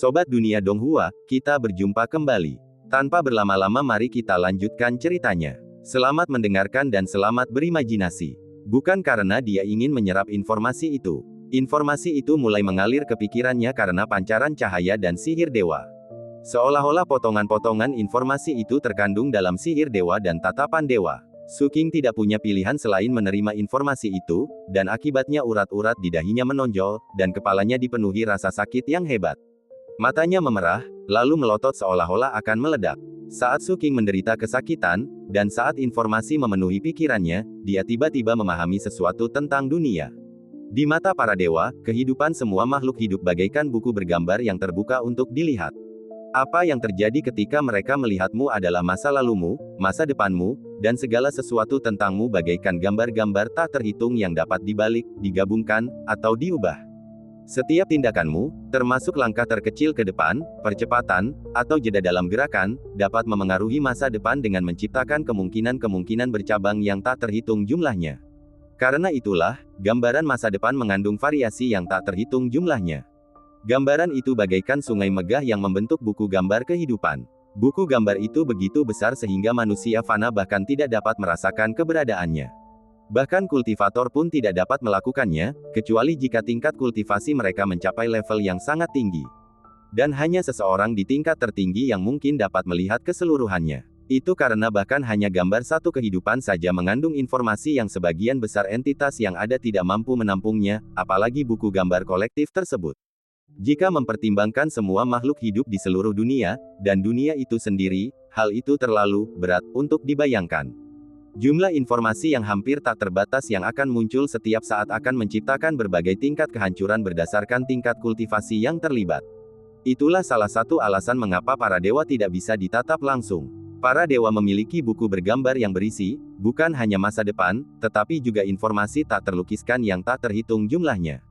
Sobat Dunia Donghua, kita berjumpa kembali. Tanpa berlama-lama mari kita lanjutkan ceritanya. Selamat mendengarkan dan selamat berimajinasi. Bukan karena dia ingin menyerap informasi itu. Informasi itu mulai mengalir ke pikirannya karena pancaran cahaya dan sihir dewa. Seolah-olah potongan-potongan informasi itu terkandung dalam sihir dewa dan tatapan dewa. Su King tidak punya pilihan selain menerima informasi itu, dan akibatnya urat-urat di dahinya menonjol, dan kepalanya dipenuhi rasa sakit yang hebat. Matanya memerah, lalu melotot seolah-olah akan meledak. Saat Su King menderita kesakitan, dan saat informasi memenuhi pikirannya, dia tiba-tiba memahami sesuatu tentang dunia. Di mata para dewa, kehidupan semua makhluk hidup bagaikan buku bergambar yang terbuka untuk dilihat. Apa yang terjadi ketika mereka melihatmu adalah masa lalumu, masa depanmu, dan segala sesuatu tentangmu bagaikan gambar-gambar tak terhitung yang dapat dibalik, digabungkan, atau diubah. Setiap tindakanmu, termasuk langkah terkecil ke depan, percepatan, atau jeda dalam gerakan, dapat memengaruhi masa depan dengan menciptakan kemungkinan-kemungkinan bercabang yang tak terhitung jumlahnya. Karena itulah, gambaran masa depan mengandung variasi yang tak terhitung jumlahnya. Gambaran itu bagaikan sungai megah yang membentuk buku gambar kehidupan. Buku gambar itu begitu besar sehingga manusia fana bahkan tidak dapat merasakan keberadaannya. Bahkan kultivator pun tidak dapat melakukannya, kecuali jika tingkat kultivasi mereka mencapai level yang sangat tinggi. Dan hanya seseorang di tingkat tertinggi yang mungkin dapat melihat keseluruhannya. Itu karena bahkan hanya gambar satu kehidupan saja mengandung informasi yang sebagian besar entitas yang ada tidak mampu menampungnya, apalagi buku gambar kolektif tersebut. Jika mempertimbangkan semua makhluk hidup di seluruh dunia, dan dunia itu sendiri, hal itu terlalu berat untuk dibayangkan. Jumlah informasi yang hampir tak terbatas yang akan muncul setiap saat akan menciptakan berbagai tingkat kehancuran berdasarkan tingkat kultivasi yang terlibat. Itulah salah satu alasan mengapa para dewa tidak bisa ditatap langsung. Para dewa memiliki buku bergambar yang berisi, bukan hanya masa depan, tetapi juga informasi tak terlukiskan yang tak terhitung jumlahnya.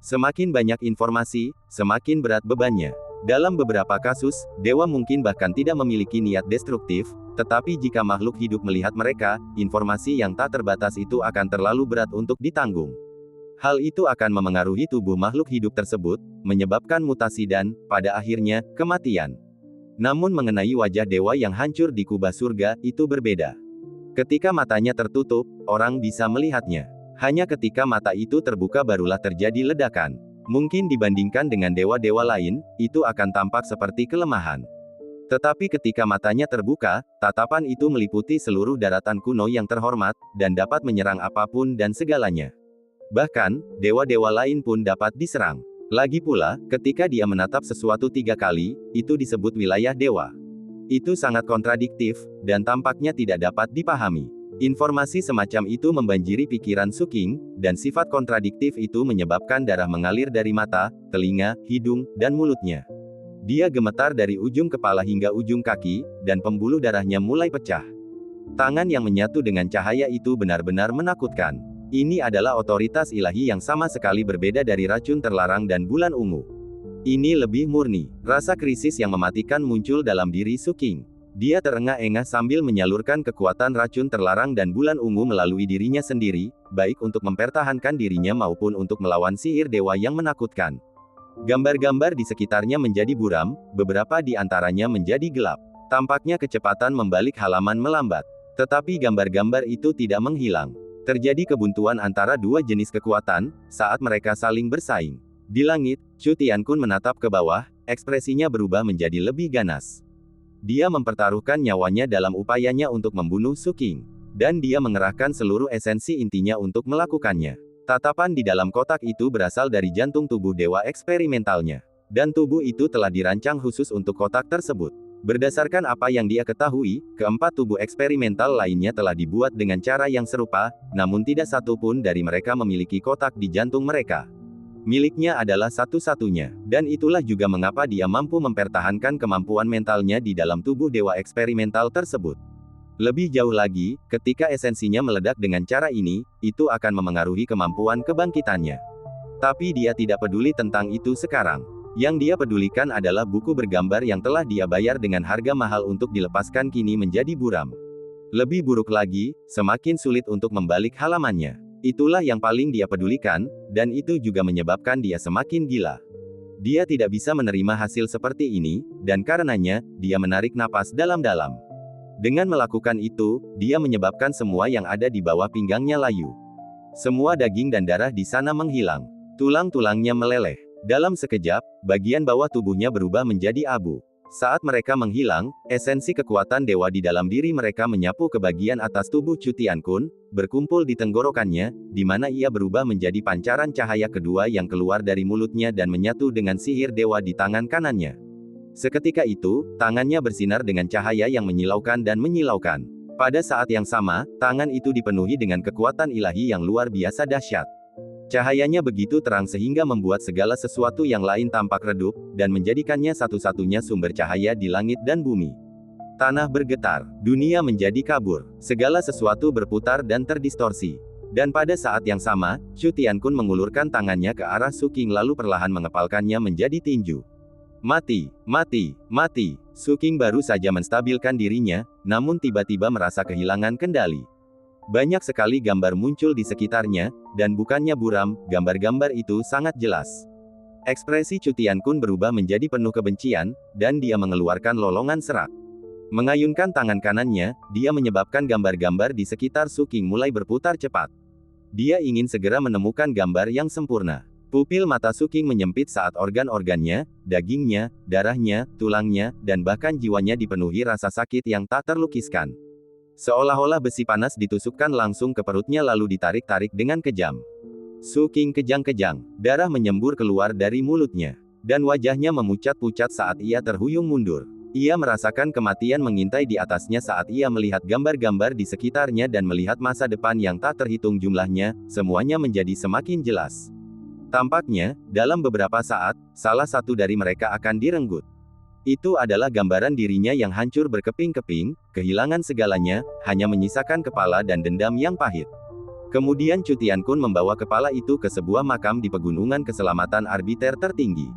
Semakin banyak informasi, semakin berat bebannya. Dalam beberapa kasus, dewa mungkin bahkan tidak memiliki niat destruktif, tetapi jika makhluk hidup melihat mereka, informasi yang tak terbatas itu akan terlalu berat untuk ditanggung. Hal itu akan memengaruhi tubuh makhluk hidup tersebut, menyebabkan mutasi dan, pada akhirnya, kematian. Namun mengenai wajah dewa yang hancur di kubah surga, itu berbeda. Ketika matanya tertutup, orang bisa melihatnya. Hanya ketika mata itu terbuka barulah terjadi ledakan. Mungkin dibandingkan dengan dewa-dewa lain, itu akan tampak seperti kelemahan. Tetapi ketika matanya terbuka, tatapan itu meliputi seluruh daratan kuno yang terhormat, dan dapat menyerang apapun dan segalanya. Bahkan, dewa-dewa lain pun dapat diserang. Lagi pula, ketika dia menatap sesuatu 3 kali, itu disebut wilayah dewa. Itu sangat kontradiktif, dan tampaknya tidak dapat dipahami. Informasi semacam itu membanjiri pikiran Su King, dan sifat kontradiktif itu menyebabkan darah mengalir dari mata, telinga, hidung, dan mulutnya. Dia gemetar dari ujung kepala hingga ujung kaki, dan pembuluh darahnya mulai pecah. Tangan yang menyatu dengan cahaya itu benar-benar menakutkan. Ini adalah otoritas ilahi yang sama sekali berbeda dari racun terlarang dan bulan ungu. Ini lebih murni. Rasa krisis yang mematikan muncul dalam diri Su King. Dia terengah-engah sambil menyalurkan kekuatan racun terlarang dan bulan ungu melalui dirinya sendiri, baik untuk mempertahankan dirinya maupun untuk melawan sihir dewa yang menakutkan. Gambar-gambar di sekitarnya menjadi buram, beberapa di antaranya menjadi gelap. Tampaknya kecepatan membalik halaman melambat. Tetapi gambar-gambar itu tidak menghilang. Terjadi kebuntuan antara dua jenis kekuatan, saat mereka saling bersaing. Di langit, Chu Tiankun menatap ke bawah, ekspresinya berubah menjadi lebih ganas. Dia mempertaruhkan nyawanya dalam upayanya untuk membunuh Su King. Dan dia mengerahkan seluruh esensi intinya untuk melakukannya. Tatapan di dalam kotak itu berasal dari jantung tubuh dewa eksperimentalnya. Dan tubuh itu telah dirancang khusus untuk kotak tersebut. Berdasarkan apa yang dia ketahui, keempat tubuh eksperimental lainnya telah dibuat dengan cara yang serupa, namun tidak satu pun dari mereka memiliki kotak di jantung mereka. Miliknya adalah satu-satunya, dan itulah juga mengapa dia mampu mempertahankan kemampuan mentalnya di dalam tubuh dewa eksperimental tersebut. Lebih jauh lagi, ketika esensinya meledak dengan cara ini, itu akan memengaruhi kemampuan kebangkitannya. Tapi dia tidak peduli tentang itu sekarang. Yang dia pedulikan adalah buku bergambar yang telah dia bayar dengan harga mahal untuk dilepaskan kini menjadi buram. Lebih buruk lagi, semakin sulit untuk membalik halamannya. Itulah yang paling dia pedulikan, dan itu juga menyebabkan dia semakin gila. Dia tidak bisa menerima hasil seperti ini, dan karenanya, dia menarik napas dalam-dalam. Dengan melakukan itu, dia menyebabkan semua yang ada di bawah pinggangnya layu. Semua daging dan darah di sana menghilang. Tulang-tulangnya meleleh. Dalam sekejap, bagian bawah tubuhnya berubah menjadi abu. Saat mereka menghilang, esensi kekuatan dewa di dalam diri mereka menyapu ke bagian atas tubuh Chu Tiankun, berkumpul di tenggorokannya, di mana ia berubah menjadi pancaran cahaya kedua yang keluar dari mulutnya dan menyatu dengan sihir dewa di tangan kanannya. Seketika itu, tangannya bersinar dengan cahaya yang menyilaukan dan menyilaukan. Pada saat yang sama, tangan itu dipenuhi dengan kekuatan ilahi yang luar biasa dahsyat. Cahayanya begitu terang sehingga membuat segala sesuatu yang lain tampak redup, dan menjadikannya satu-satunya sumber cahaya di langit dan bumi. Tanah bergetar, dunia menjadi kabur, segala sesuatu berputar dan terdistorsi. Dan pada saat yang sama, Chu Tiankun mengulurkan tangannya ke arah Su King lalu perlahan mengepalkannya menjadi tinju. Mati, mati, mati. Su King baru saja menstabilkan dirinya, namun tiba-tiba merasa kehilangan kendali. Banyak sekali gambar muncul di sekitarnya, dan bukannya buram, gambar-gambar itu sangat jelas. Ekspresi Chu Tiankun berubah menjadi penuh kebencian, dan dia mengeluarkan lolongan serak. Mengayunkan tangan kanannya, dia menyebabkan gambar-gambar di sekitar Su King mulai berputar cepat. Dia ingin segera menemukan gambar yang sempurna. Pupil mata Su King menyempit saat organ-organnya, dagingnya, darahnya, tulangnya, dan bahkan jiwanya dipenuhi rasa sakit yang tak terlukiskan. Seolah-olah besi panas ditusukkan langsung ke perutnya lalu ditarik-tarik dengan kejam. Su King kejang-kejang, darah menyembur keluar dari mulutnya. Dan wajahnya memucat-pucat saat ia terhuyung mundur. Ia merasakan kematian mengintai di atasnya saat ia melihat gambar-gambar di sekitarnya dan melihat masa depan yang tak terhitung jumlahnya, semuanya menjadi semakin jelas. Tampaknya, dalam beberapa saat, salah satu dari mereka akan direnggut. Itu adalah gambaran dirinya yang hancur berkeping-keping, kehilangan segalanya, hanya menyisakan kepala dan dendam yang pahit. Kemudian Chu Tiankun membawa kepala itu ke sebuah makam di pegunungan keselamatan arbiter tertinggi.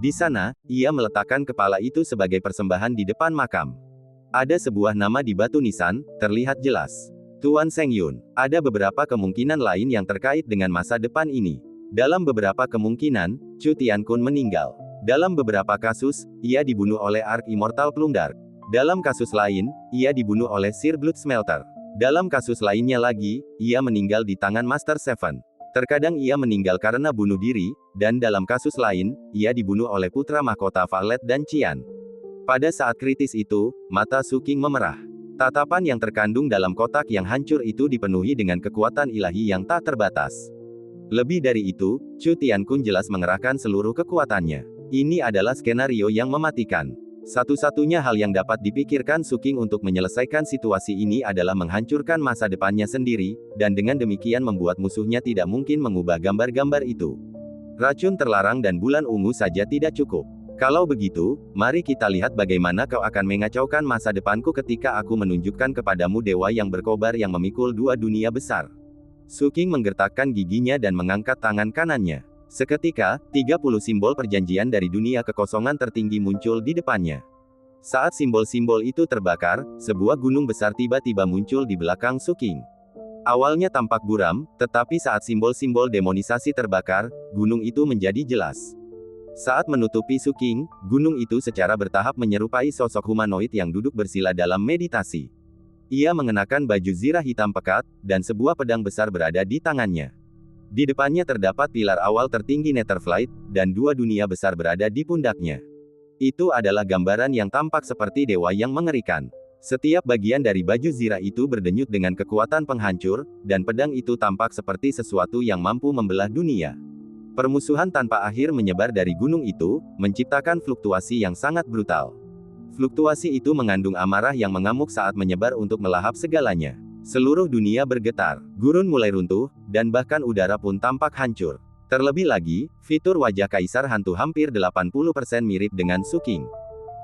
Di sana, ia meletakkan kepala itu sebagai persembahan di depan makam. Ada sebuah nama di batu nisan, terlihat jelas. Tuan Seng Yun. Ada beberapa kemungkinan lain yang terkait dengan masa depan ini. Dalam beberapa kemungkinan, Chu Tiankun meninggal. Dalam beberapa kasus, ia dibunuh oleh Ark Immortal Plumdark. Dalam kasus lain, ia dibunuh oleh Sir Blood Smelter. Dalam kasus lainnya lagi, ia meninggal di tangan Master Seven. Terkadang ia meninggal karena bunuh diri, dan dalam kasus lain, ia dibunuh oleh putra mahkota Valet dan Qian. Pada saat kritis itu, mata Su King memerah. Tatapan yang terkandung dalam kotak yang hancur itu dipenuhi dengan kekuatan ilahi yang tak terbatas. Lebih dari itu, Chu Tiankun jelas mengerahkan seluruh kekuatannya. Ini adalah skenario yang mematikan. Satu-satunya hal yang dapat dipikirkan Su King untuk menyelesaikan situasi ini adalah menghancurkan masa depannya sendiri, dan dengan demikian membuat musuhnya tidak mungkin mengubah gambar-gambar itu. Racun terlarang dan bulan ungu saja tidak cukup. Kalau begitu, mari kita lihat bagaimana kau akan mengacaukan masa depanku ketika aku menunjukkan kepadamu dewa yang berkobar yang memikul dua dunia besar. Su King menggertakkan giginya dan mengangkat tangan kanannya. Seketika, 30 simbol perjanjian dari dunia kekosongan tertinggi muncul di depannya. Saat simbol-simbol itu terbakar, sebuah gunung besar tiba-tiba muncul di belakang Su King. Awalnya tampak buram, tetapi saat simbol-simbol demonisasi terbakar, gunung itu menjadi jelas. Saat menutupi Su King, gunung itu secara bertahap menyerupai sosok humanoid yang duduk bersila dalam meditasi. Ia mengenakan baju zirah hitam pekat, dan sebuah pedang besar berada di tangannya. Di depannya terdapat pilar awal tertinggi Netherflight, dan dua dunia besar berada di pundaknya. Itu adalah gambaran yang tampak seperti dewa yang mengerikan. Setiap bagian dari baju zirah itu berdenyut dengan kekuatan penghancur, dan pedang itu tampak seperti sesuatu yang mampu membelah dunia. Permusuhan tanpa akhir menyebar dari gunung itu, menciptakan fluktuasi yang sangat brutal. Fluktuasi itu mengandung amarah yang mengamuk saat menyebar untuk melahap segalanya. Seluruh dunia bergetar, gurun mulai runtuh, dan bahkan udara pun tampak hancur. Terlebih lagi, fitur wajah Kaisar Hantu hampir 80% mirip dengan Su King.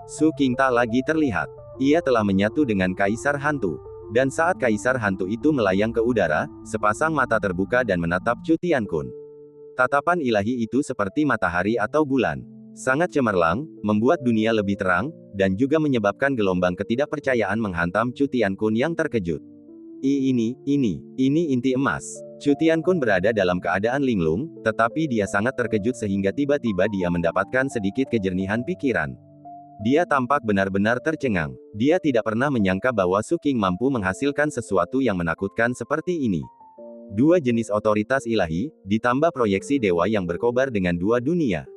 Su King tak lagi terlihat. Ia telah menyatu dengan Kaisar Hantu. Dan saat Kaisar Hantu itu melayang ke udara, sepasang mata terbuka dan menatap Chu Tiankun. Tatapan ilahi itu seperti matahari atau bulan. Sangat cemerlang, membuat dunia lebih terang, dan juga menyebabkan gelombang ketidakpercayaan menghantam Chu Tiankun yang terkejut. Ini inti emas. Chu Tiankun berada dalam keadaan linglung, tetapi dia sangat terkejut sehingga tiba-tiba dia mendapatkan sedikit kejernihan pikiran. Dia tampak benar-benar tercengang. Dia tidak pernah menyangka bahwa Su King mampu menghasilkan sesuatu yang menakutkan seperti ini. Dua jenis otoritas ilahi, ditambah proyeksi dewa yang berkobar dengan dua dunia.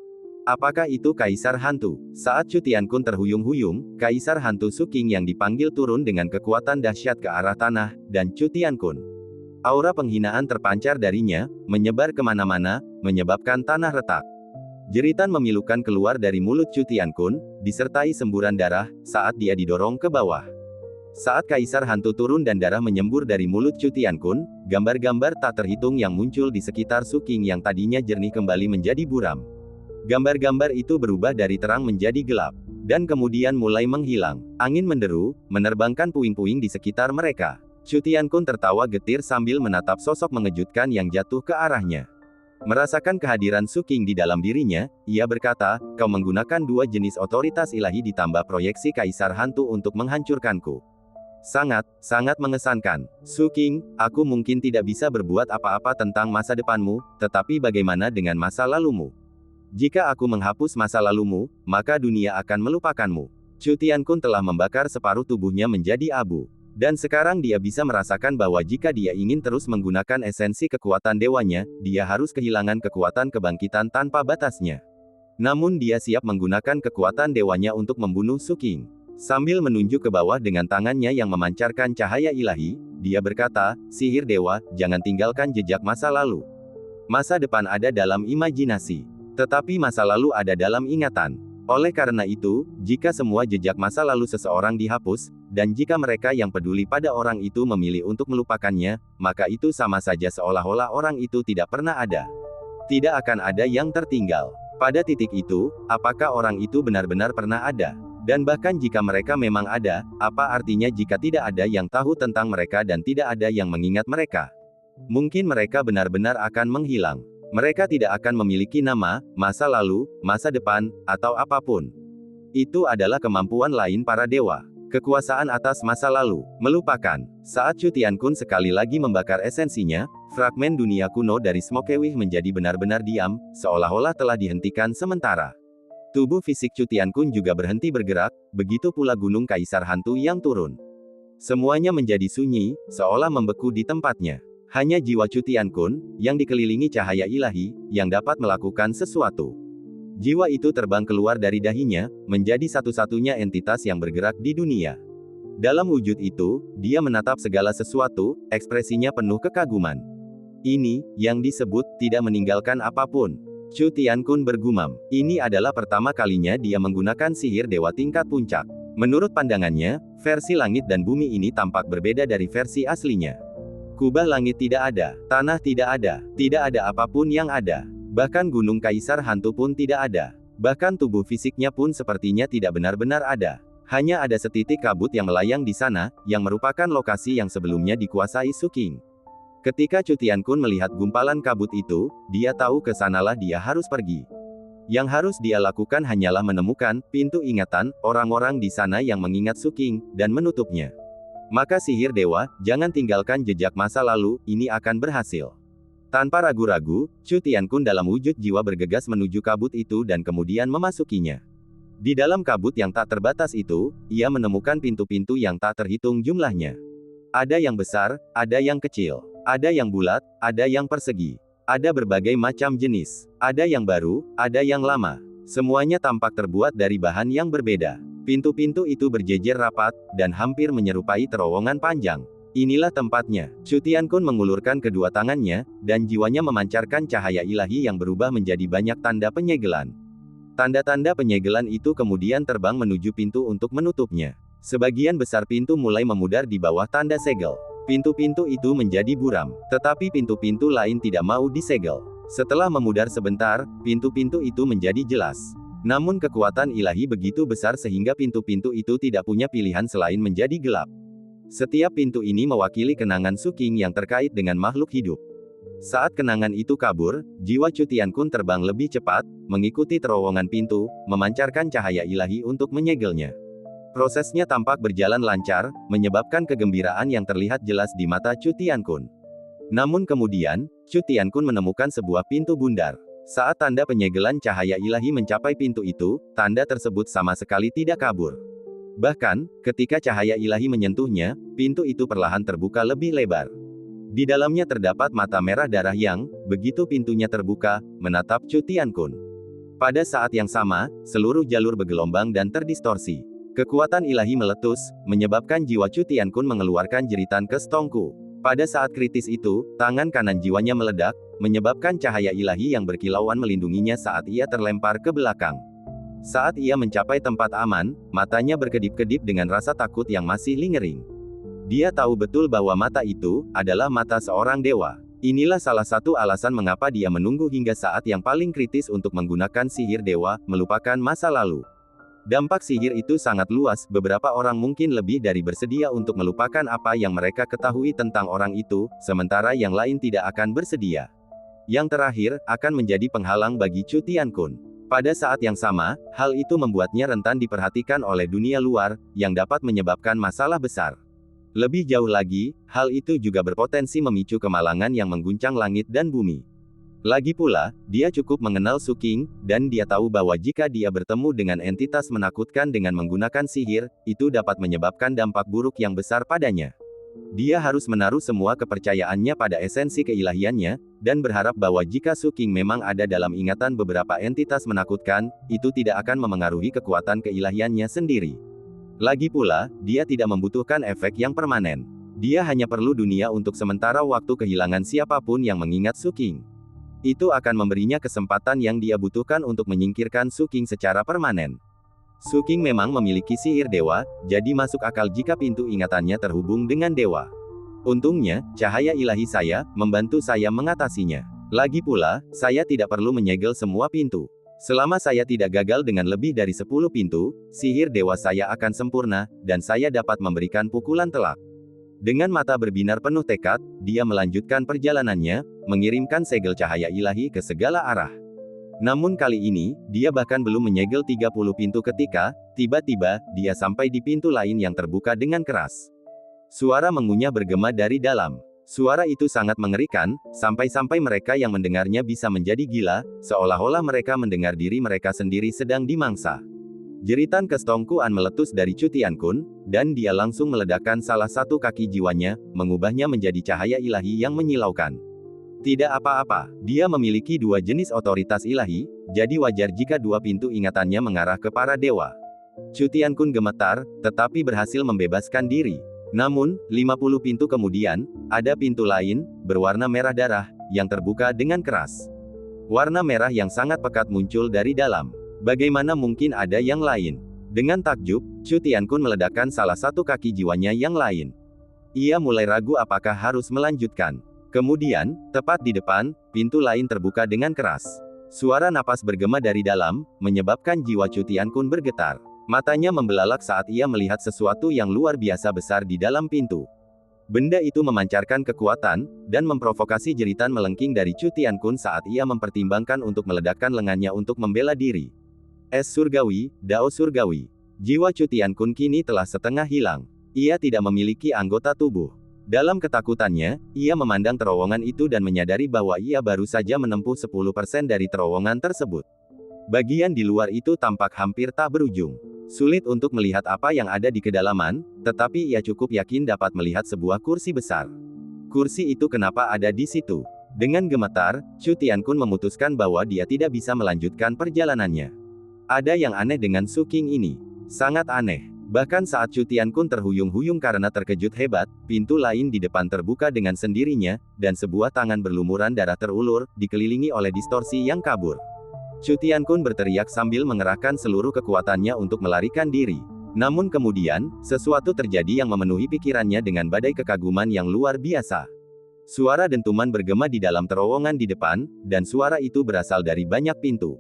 Apakah itu Kaisar Hantu? Saat Chu Tiankun terhuyung-huyung, Kaisar Hantu Su King yang dipanggil turun dengan kekuatan dahsyat ke arah tanah, dan Chu Tiankun. Aura penghinaan terpancar darinya, menyebar kemana-mana, menyebabkan tanah retak. Jeritan memilukan keluar dari mulut Chu Tiankun, disertai semburan darah, saat dia didorong ke bawah. Saat Kaisar Hantu turun dan darah menyembur dari mulut Chu Tiankun, gambar-gambar tak terhitung yang muncul di sekitar Su King yang tadinya jernih kembali menjadi buram. Gambar-gambar itu berubah dari terang menjadi gelap, dan kemudian mulai menghilang. Angin menderu, menerbangkan puing-puing di sekitar mereka. Chu Tiankun tertawa getir sambil menatap sosok mengejutkan yang jatuh ke arahnya. Merasakan kehadiran Su King di dalam dirinya, ia berkata, "Kau menggunakan dua jenis otoritas ilahi ditambah proyeksi Kaisar Hantu untuk menghancurkanku. Sangat mengesankan. Su King, aku mungkin tidak bisa berbuat apa-apa tentang masa depanmu, tetapi bagaimana dengan masa lalumu? Jika aku menghapus masa lalumu, maka dunia akan melupakanmu." Chu Tiankun telah membakar separuh tubuhnya menjadi abu. Dan sekarang dia bisa merasakan bahwa jika dia ingin terus menggunakan esensi kekuatan dewanya, dia harus kehilangan kekuatan kebangkitan tanpa batasnya. Namun dia siap menggunakan kekuatan dewanya untuk membunuh Su King. Sambil menunjuk ke bawah dengan tangannya yang memancarkan cahaya ilahi, dia berkata, "Sihir dewa, jangan tinggalkan jejak masa lalu. Masa depan ada dalam imajinasi, tetapi masa lalu ada dalam ingatan. Oleh karena itu, jika semua jejak masa lalu seseorang dihapus, dan jika mereka yang peduli pada orang itu memilih untuk melupakannya, maka itu sama saja seolah-olah orang itu tidak pernah ada. Tidak akan ada yang tertinggal. Pada titik itu, apakah orang itu benar-benar pernah ada? Dan bahkan jika mereka memang ada, apa artinya jika tidak ada yang tahu tentang mereka dan tidak ada yang mengingat mereka? Mungkin mereka benar-benar akan menghilang. Mereka tidak akan memiliki nama, masa lalu, masa depan, atau apapun. Itu adalah kemampuan lain para dewa. Kekuasaan atas masa lalu, melupakan. Saat Chu Tiankun sekali lagi membakar esensinya, fragmen dunia kuno dari Smokewih menjadi benar-benar diam, seolah-olah telah dihentikan sementara. Tubuh fisik Chu Tiankun juga berhenti bergerak, begitu pula gunung Kaisar Hantu yang turun. Semuanya menjadi sunyi, seolah membeku di tempatnya. Hanya jiwa Chu Tiankun, yang dikelilingi cahaya ilahi, yang dapat melakukan sesuatu. Jiwa itu terbang keluar dari dahinya, menjadi satu-satunya entitas yang bergerak di dunia. Dalam wujud itu, dia menatap segala sesuatu, ekspresinya penuh kekaguman. Ini, yang disebut, tidak meninggalkan apapun. Chu Tiankun bergumam, ini adalah pertama kalinya dia menggunakan sihir dewa tingkat puncak. Menurut pandangannya, versi langit dan bumi ini tampak berbeda dari versi aslinya. Kubah langit tidak ada, tanah tidak ada apapun yang ada. Bahkan gunung Kaisar Hantu pun tidak ada. Bahkan tubuh fisiknya pun sepertinya tidak benar-benar ada. Hanya ada setitik kabut yang melayang di sana, yang merupakan lokasi yang sebelumnya dikuasai Su King. Ketika Chu Tiankun melihat gumpalan kabut itu, dia tahu ke sanalah dia harus pergi. Yang harus dia lakukan hanyalah menemukan pintu ingatan orang-orang di sana yang mengingat Su King, dan menutupnya. Maka sihir dewa, jangan tinggalkan jejak masa lalu, ini akan berhasil. Tanpa ragu-ragu, Chu Tiankun dalam wujud jiwa bergegas menuju kabut itu dan kemudian memasukinya. Di dalam kabut yang tak terbatas itu, ia menemukan pintu-pintu yang tak terhitung jumlahnya. Ada yang besar, ada yang kecil, ada yang bulat, ada yang persegi. Ada berbagai macam jenis, ada yang baru, ada yang lama. Semuanya tampak terbuat dari bahan yang berbeda. Pintu-pintu itu berjejer rapat, dan hampir menyerupai terowongan panjang. Inilah tempatnya. Chu Tiankun mengulurkan kedua tangannya, dan jiwanya memancarkan cahaya ilahi yang berubah menjadi banyak tanda penyegelan. Tanda-tanda penyegelan itu kemudian terbang menuju pintu untuk menutupnya. Sebagian besar pintu mulai memudar di bawah tanda segel. Pintu-pintu itu menjadi buram, tetapi pintu-pintu lain tidak mau disegel. Setelah memudar sebentar, pintu-pintu itu menjadi jelas. Namun kekuatan ilahi begitu besar sehingga pintu-pintu itu tidak punya pilihan selain menjadi gelap. Setiap pintu ini mewakili kenangan Su King yang terkait dengan makhluk hidup. Saat kenangan itu kabur, jiwa Chu Tiankun terbang lebih cepat, mengikuti terowongan pintu, memancarkan cahaya ilahi untuk menyegelnya. Prosesnya tampak berjalan lancar, menyebabkan kegembiraan yang terlihat jelas di mata Chu Tiankun. Namun kemudian, Chu Tiankun menemukan sebuah pintu bundar. Saat tanda penyegelan cahaya ilahi mencapai pintu itu, tanda tersebut sama sekali tidak kabur. Bahkan, ketika cahaya ilahi menyentuhnya, pintu itu perlahan terbuka lebih lebar. Di dalamnya terdapat mata merah darah yang, begitu pintunya terbuka, menatap Chu Tiankun. Pada saat yang sama, seluruh jalur bergelombang dan terdistorsi. Kekuatan ilahi meletus, menyebabkan jiwa Chu Tiankun mengeluarkan jeritan ke Stongku. Pada saat kritis itu, tangan kanan jiwanya meledak, menyebabkan cahaya ilahi yang berkilauan melindunginya saat ia terlempar ke belakang. Saat ia mencapai tempat aman, matanya berkedip-kedip dengan rasa takut yang masih lingering. Dia tahu betul bahwa mata itu adalah mata seorang dewa. Inilah salah satu alasan mengapa dia menunggu hingga saat yang paling kritis untuk menggunakan sihir dewa, melupakan masa lalu. Dampak sihir itu sangat luas, beberapa orang mungkin lebih dari bersedia untuk melupakan apa yang mereka ketahui tentang orang itu, sementara yang lain tidak akan bersedia. Yang terakhir, akan menjadi penghalang bagi Chu Tiankun. Pada saat yang sama, hal itu membuatnya rentan diperhatikan oleh dunia luar, yang dapat menyebabkan masalah besar. Lebih jauh lagi, hal itu juga berpotensi memicu kemalangan yang mengguncang langit dan bumi. Lagi pula, dia cukup mengenal Su King, dan dia tahu bahwa jika dia bertemu dengan entitas menakutkan dengan menggunakan sihir, itu dapat menyebabkan dampak buruk yang besar padanya. Dia harus menaruh semua kepercayaannya pada esensi keilahiannya, dan berharap bahwa jika Su King memang ada dalam ingatan beberapa entitas menakutkan, itu tidak akan memengaruhi kekuatan keilahiannya sendiri. Lagi pula, dia tidak membutuhkan efek yang permanen. Dia hanya perlu dunia untuk sementara waktu kehilangan siapapun yang mengingat Su King. Itu akan memberinya kesempatan yang dia butuhkan untuk menyingkirkan Su King secara permanen. Su King memang memiliki sihir dewa, jadi masuk akal jika pintu ingatannya terhubung dengan dewa. Untungnya, cahaya ilahi saya membantu saya mengatasinya. Lagi pula, saya tidak perlu menyegel semua pintu. Selama saya tidak gagal dengan lebih dari 10 pintu, sihir dewa saya akan sempurna, dan saya dapat memberikan pukulan telak. Dengan mata berbinar penuh tekad, dia melanjutkan perjalanannya, mengirimkan segel cahaya ilahi ke segala arah. Namun kali ini, dia bahkan belum menyegel 30 pintu ketika, tiba-tiba, dia sampai di pintu lain yang terbuka dengan keras. Suara mengunyah bergema dari dalam. Suara itu sangat mengerikan, sampai-sampai mereka yang mendengarnya bisa menjadi gila, seolah-olah mereka mendengar diri mereka sendiri sedang dimangsa. Jeritan kestongkuan meletus dari Chu Tiankun, dan dia langsung meledakkan salah satu kaki jiwanya, mengubahnya menjadi cahaya ilahi yang menyilaukan. Tidak apa-apa, dia memiliki dua jenis otoritas ilahi, jadi wajar jika dua pintu ingatannya mengarah ke para dewa. Chu Tiankun gemetar, tetapi berhasil membebaskan diri. Namun, 50 pintu kemudian, ada pintu lain, berwarna merah darah, yang terbuka dengan keras. Warna merah yang sangat pekat muncul dari dalam. Bagaimana mungkin ada yang lain? Dengan takjub, Chu Tiankun meledakkan salah satu kaki jiwanya yang lain. Ia mulai ragu apakah harus melanjutkan. Kemudian, tepat di depan, pintu lain terbuka dengan keras. Suara napas bergema dari dalam, menyebabkan jiwa Chu Tiankun bergetar. Matanya membelalak saat ia melihat sesuatu yang luar biasa besar di dalam pintu. Benda itu memancarkan kekuatan, dan memprovokasi jeritan melengking dari Chu Tiankun saat ia mempertimbangkan untuk meledakkan lengannya untuk membela diri. Es surgawi, dao surgawi. Jiwa Chu Tiankun kini telah setengah hilang. Ia tidak memiliki anggota tubuh. Dalam ketakutannya, ia memandang terowongan itu dan menyadari bahwa ia baru saja menempuh 10% dari terowongan tersebut. Bagian di luar itu tampak hampir tak berujung. Sulit untuk melihat apa yang ada di kedalaman, tetapi ia cukup yakin dapat melihat sebuah kursi besar. Kursi itu kenapa ada di situ? Dengan gemetar, Chu Tiankun memutuskan bahwa dia tidak bisa melanjutkan perjalanannya. Ada yang aneh dengan Su King ini. Sangat aneh. Bahkan saat Chu Tiankun terhuyung-huyung karena terkejut hebat, pintu lain di depan terbuka dengan sendirinya, dan sebuah tangan berlumuran darah terulur, dikelilingi oleh distorsi yang kabur. Chu Tiankun berteriak sambil mengerahkan seluruh kekuatannya untuk melarikan diri. Namun kemudian, sesuatu terjadi yang memenuhi pikirannya dengan badai kekaguman yang luar biasa. Suara dentuman bergema di dalam terowongan di depan, dan suara itu berasal dari banyak pintu.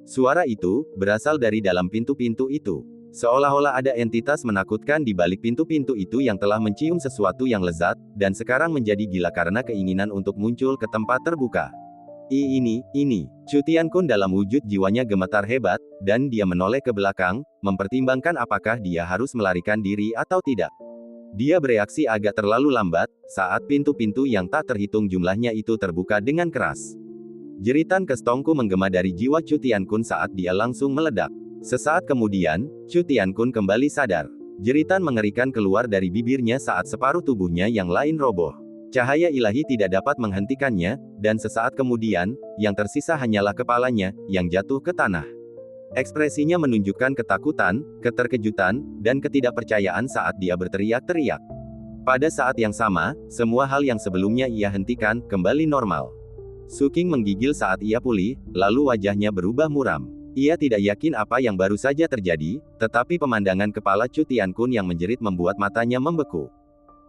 Suara itu berasal dari dalam pintu-pintu itu. Seolah-olah ada entitas menakutkan di balik pintu-pintu itu yang telah mencium sesuatu yang lezat, dan sekarang menjadi gila karena keinginan untuk muncul ke tempat terbuka. Ini. Chu Tiankun dalam wujud jiwanya gemetar hebat, dan dia menoleh ke belakang, mempertimbangkan apakah dia harus melarikan diri atau tidak. Dia bereaksi agak terlalu lambat, saat pintu-pintu yang tak terhitung jumlahnya itu terbuka dengan keras. Jeritan Kestongku menggema dari jiwa Chu Tiankun saat dia langsung meledak. Sesaat kemudian, Chu Tiankun kembali sadar. Jeritan mengerikan keluar dari bibirnya saat separuh tubuhnya yang lain roboh. Cahaya ilahi tidak dapat menghentikannya, dan sesaat kemudian, yang tersisa hanyalah kepalanya, yang jatuh ke tanah. Ekspresinya menunjukkan ketakutan, keterkejutan, dan ketidakpercayaan saat dia berteriak-teriak. Pada saat yang sama, semua hal yang sebelumnya ia hentikan, kembali normal. Su King menggigil saat ia pulih, lalu wajahnya berubah muram. Ia tidak yakin apa yang baru saja terjadi, tetapi pemandangan kepala Chu Tiankun yang menjerit membuat matanya membeku.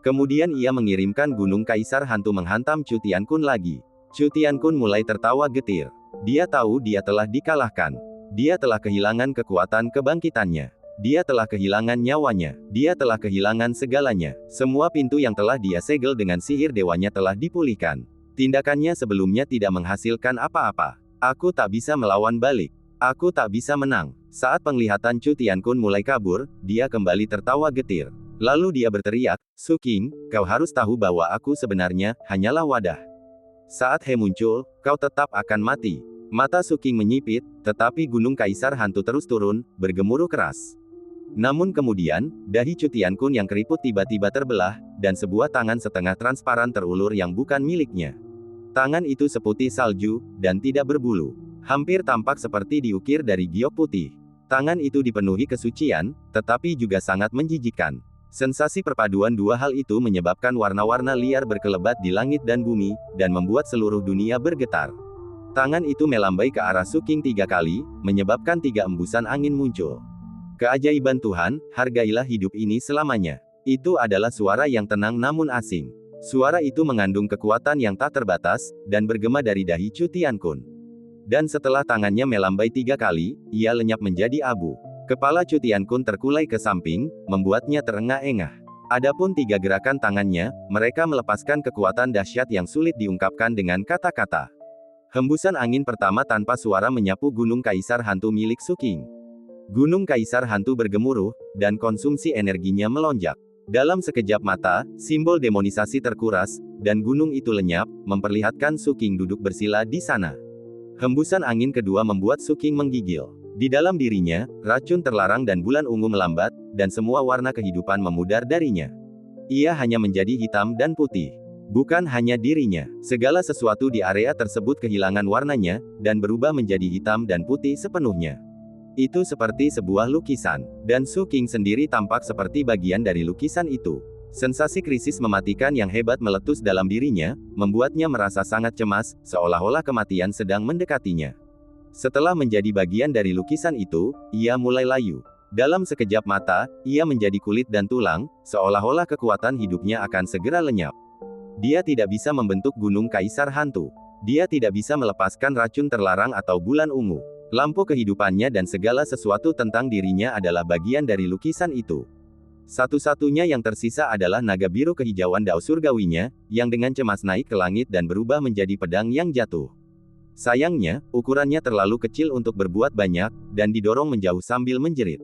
Kemudian ia mengirimkan gunung kaisar hantu menghantam Chu Tiankun lagi. Chu Tiankun mulai tertawa getir. Dia tahu dia telah dikalahkan. Dia telah kehilangan kekuatan kebangkitannya. Dia telah kehilangan nyawanya. Dia telah kehilangan segalanya. Semua pintu yang telah dia segel dengan sihir dewanya telah dipulihkan. Tindakannya sebelumnya tidak menghasilkan apa-apa. Aku tak bisa melawan balik. Aku tak bisa menang. Saat penglihatan Chu Tiankun mulai kabur, dia kembali tertawa getir. Lalu dia berteriak, Su King, kau harus tahu bahwa aku sebenarnya hanyalah wadah. Saat He muncul, kau tetap akan mati. Mata Su King menyipit, tetapi gunung kaisar hantu terus turun, bergemuruh keras. Namun kemudian, dahi Chu Tiankun yang keriput tiba-tiba terbelah, dan sebuah tangan setengah transparan terulur yang bukan miliknya. Tangan itu seputih salju, dan tidak berbulu. Hampir tampak seperti diukir dari giok putih. Tangan itu dipenuhi kesucian, tetapi juga sangat menjijikkan. Sensasi perpaduan dua hal itu menyebabkan warna-warna liar berkelebat di langit dan bumi, dan membuat seluruh dunia bergetar. Tangan itu melambai ke arah Su King 3 kali, menyebabkan 3 embusan angin muncul. Keajaiban Tuhan, hargailah hidup ini selamanya. Itu adalah suara yang tenang namun asing. Suara itu mengandung kekuatan yang tak terbatas, dan bergema dari dahi Chu Tiankun. Dan setelah tangannya melambai 3 kali, ia lenyap menjadi abu. Kepala Chu Tiankun terkulai ke samping, membuatnya terengah-engah. Adapun 3 gerakan tangannya, mereka melepaskan kekuatan dahsyat yang sulit diungkapkan dengan kata-kata. Hembusan angin pertama tanpa suara menyapu gunung kaisar hantu milik Su King. Gunung kaisar hantu bergemuruh, dan konsumsi energinya melonjak. Dalam sekejap mata, simbol demonisasi terkuras, dan gunung itu lenyap, memperlihatkan Su King duduk bersila di sana. Hembusan angin kedua membuat Su King menggigil. Di dalam dirinya, racun terlarang dan bulan ungu melambat, dan semua warna kehidupan memudar darinya. Ia hanya menjadi hitam dan putih. Bukan hanya dirinya, segala sesuatu di area tersebut kehilangan warnanya, dan berubah menjadi hitam dan putih sepenuhnya. Itu seperti sebuah lukisan, dan Su King sendiri tampak seperti bagian dari lukisan itu. Sensasi krisis mematikan yang hebat meletus dalam dirinya, membuatnya merasa sangat cemas, seolah-olah kematian sedang mendekatinya. Setelah menjadi bagian dari lukisan itu, ia mulai layu. Dalam sekejap mata, ia menjadi kulit dan tulang, seolah-olah kekuatan hidupnya akan segera lenyap. Dia tidak bisa membentuk gunung kaisar hantu. Dia tidak bisa melepaskan racun terlarang atau bulan ungu. Lampu kehidupannya dan segala sesuatu tentang dirinya adalah bagian dari lukisan itu. Satu-satunya yang tersisa adalah naga biru kehijauan dao surgawinya, yang dengan cemas naik ke langit dan berubah menjadi pedang yang jatuh. Sayangnya, ukurannya terlalu kecil untuk berbuat banyak, dan didorong menjauh sambil menjerit.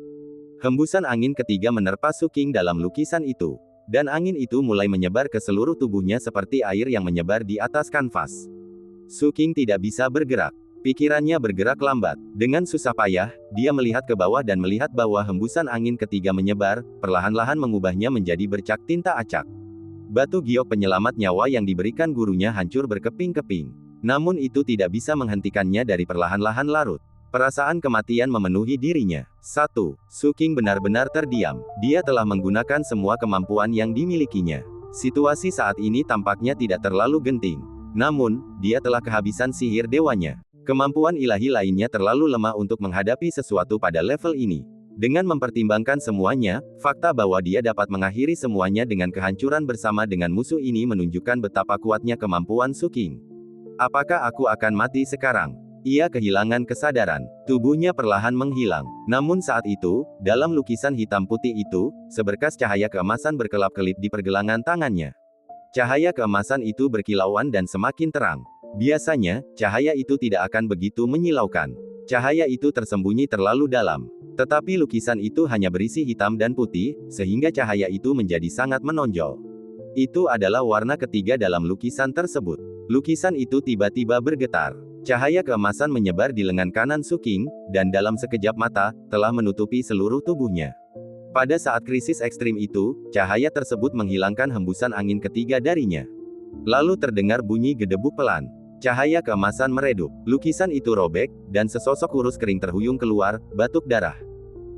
Hembusan angin ketiga menerpa Su King dalam lukisan itu. Dan angin itu mulai menyebar ke seluruh tubuhnya seperti air yang menyebar di atas kanvas. Su King tidak bisa bergerak. Pikirannya bergerak lambat. Dengan susah payah, dia melihat ke bawah dan melihat bahwa hembusan angin ketiga menyebar, perlahan-lahan mengubahnya menjadi bercak tinta acak. Batu giok penyelamat nyawa yang diberikan gurunya hancur berkeping-keping. Namun itu tidak bisa menghentikannya dari perlahan-lahan larut. Perasaan kematian memenuhi dirinya. 1. Su King benar-benar terdiam. Dia telah menggunakan semua kemampuan yang dimilikinya. Situasi saat ini tampaknya tidak terlalu genting. Namun, dia telah kehabisan sihir dewanya. Kemampuan ilahi lainnya terlalu lemah untuk menghadapi sesuatu pada level ini. Dengan mempertimbangkan semuanya, fakta bahwa dia dapat mengakhiri semuanya dengan kehancuran bersama dengan musuh ini menunjukkan betapa kuatnya kemampuan Su King. Apakah aku akan mati sekarang? Ia kehilangan kesadaran. Tubuhnya perlahan menghilang. Namun saat itu, dalam lukisan hitam putih itu, seberkas cahaya keemasan berkelap-kelip di pergelangan tangannya. Cahaya keemasan itu berkilauan dan semakin terang. Biasanya, cahaya itu tidak akan begitu menyilaukan. Cahaya itu tersembunyi terlalu dalam. Tetapi lukisan itu hanya berisi hitam dan putih, sehingga cahaya itu menjadi sangat menonjol. Itu adalah warna ketiga dalam lukisan tersebut. Lukisan itu tiba-tiba bergetar. Cahaya keemasan menyebar di lengan kanan Su Qing, dan dalam sekejap mata, telah menutupi seluruh tubuhnya. Pada saat krisis ekstrim itu, cahaya tersebut menghilangkan hembusan angin ketiga darinya. Lalu terdengar bunyi gedebuk pelan. Cahaya keemasan meredup. Lukisan itu robek, dan sesosok kurus kering terhuyung keluar, batuk darah.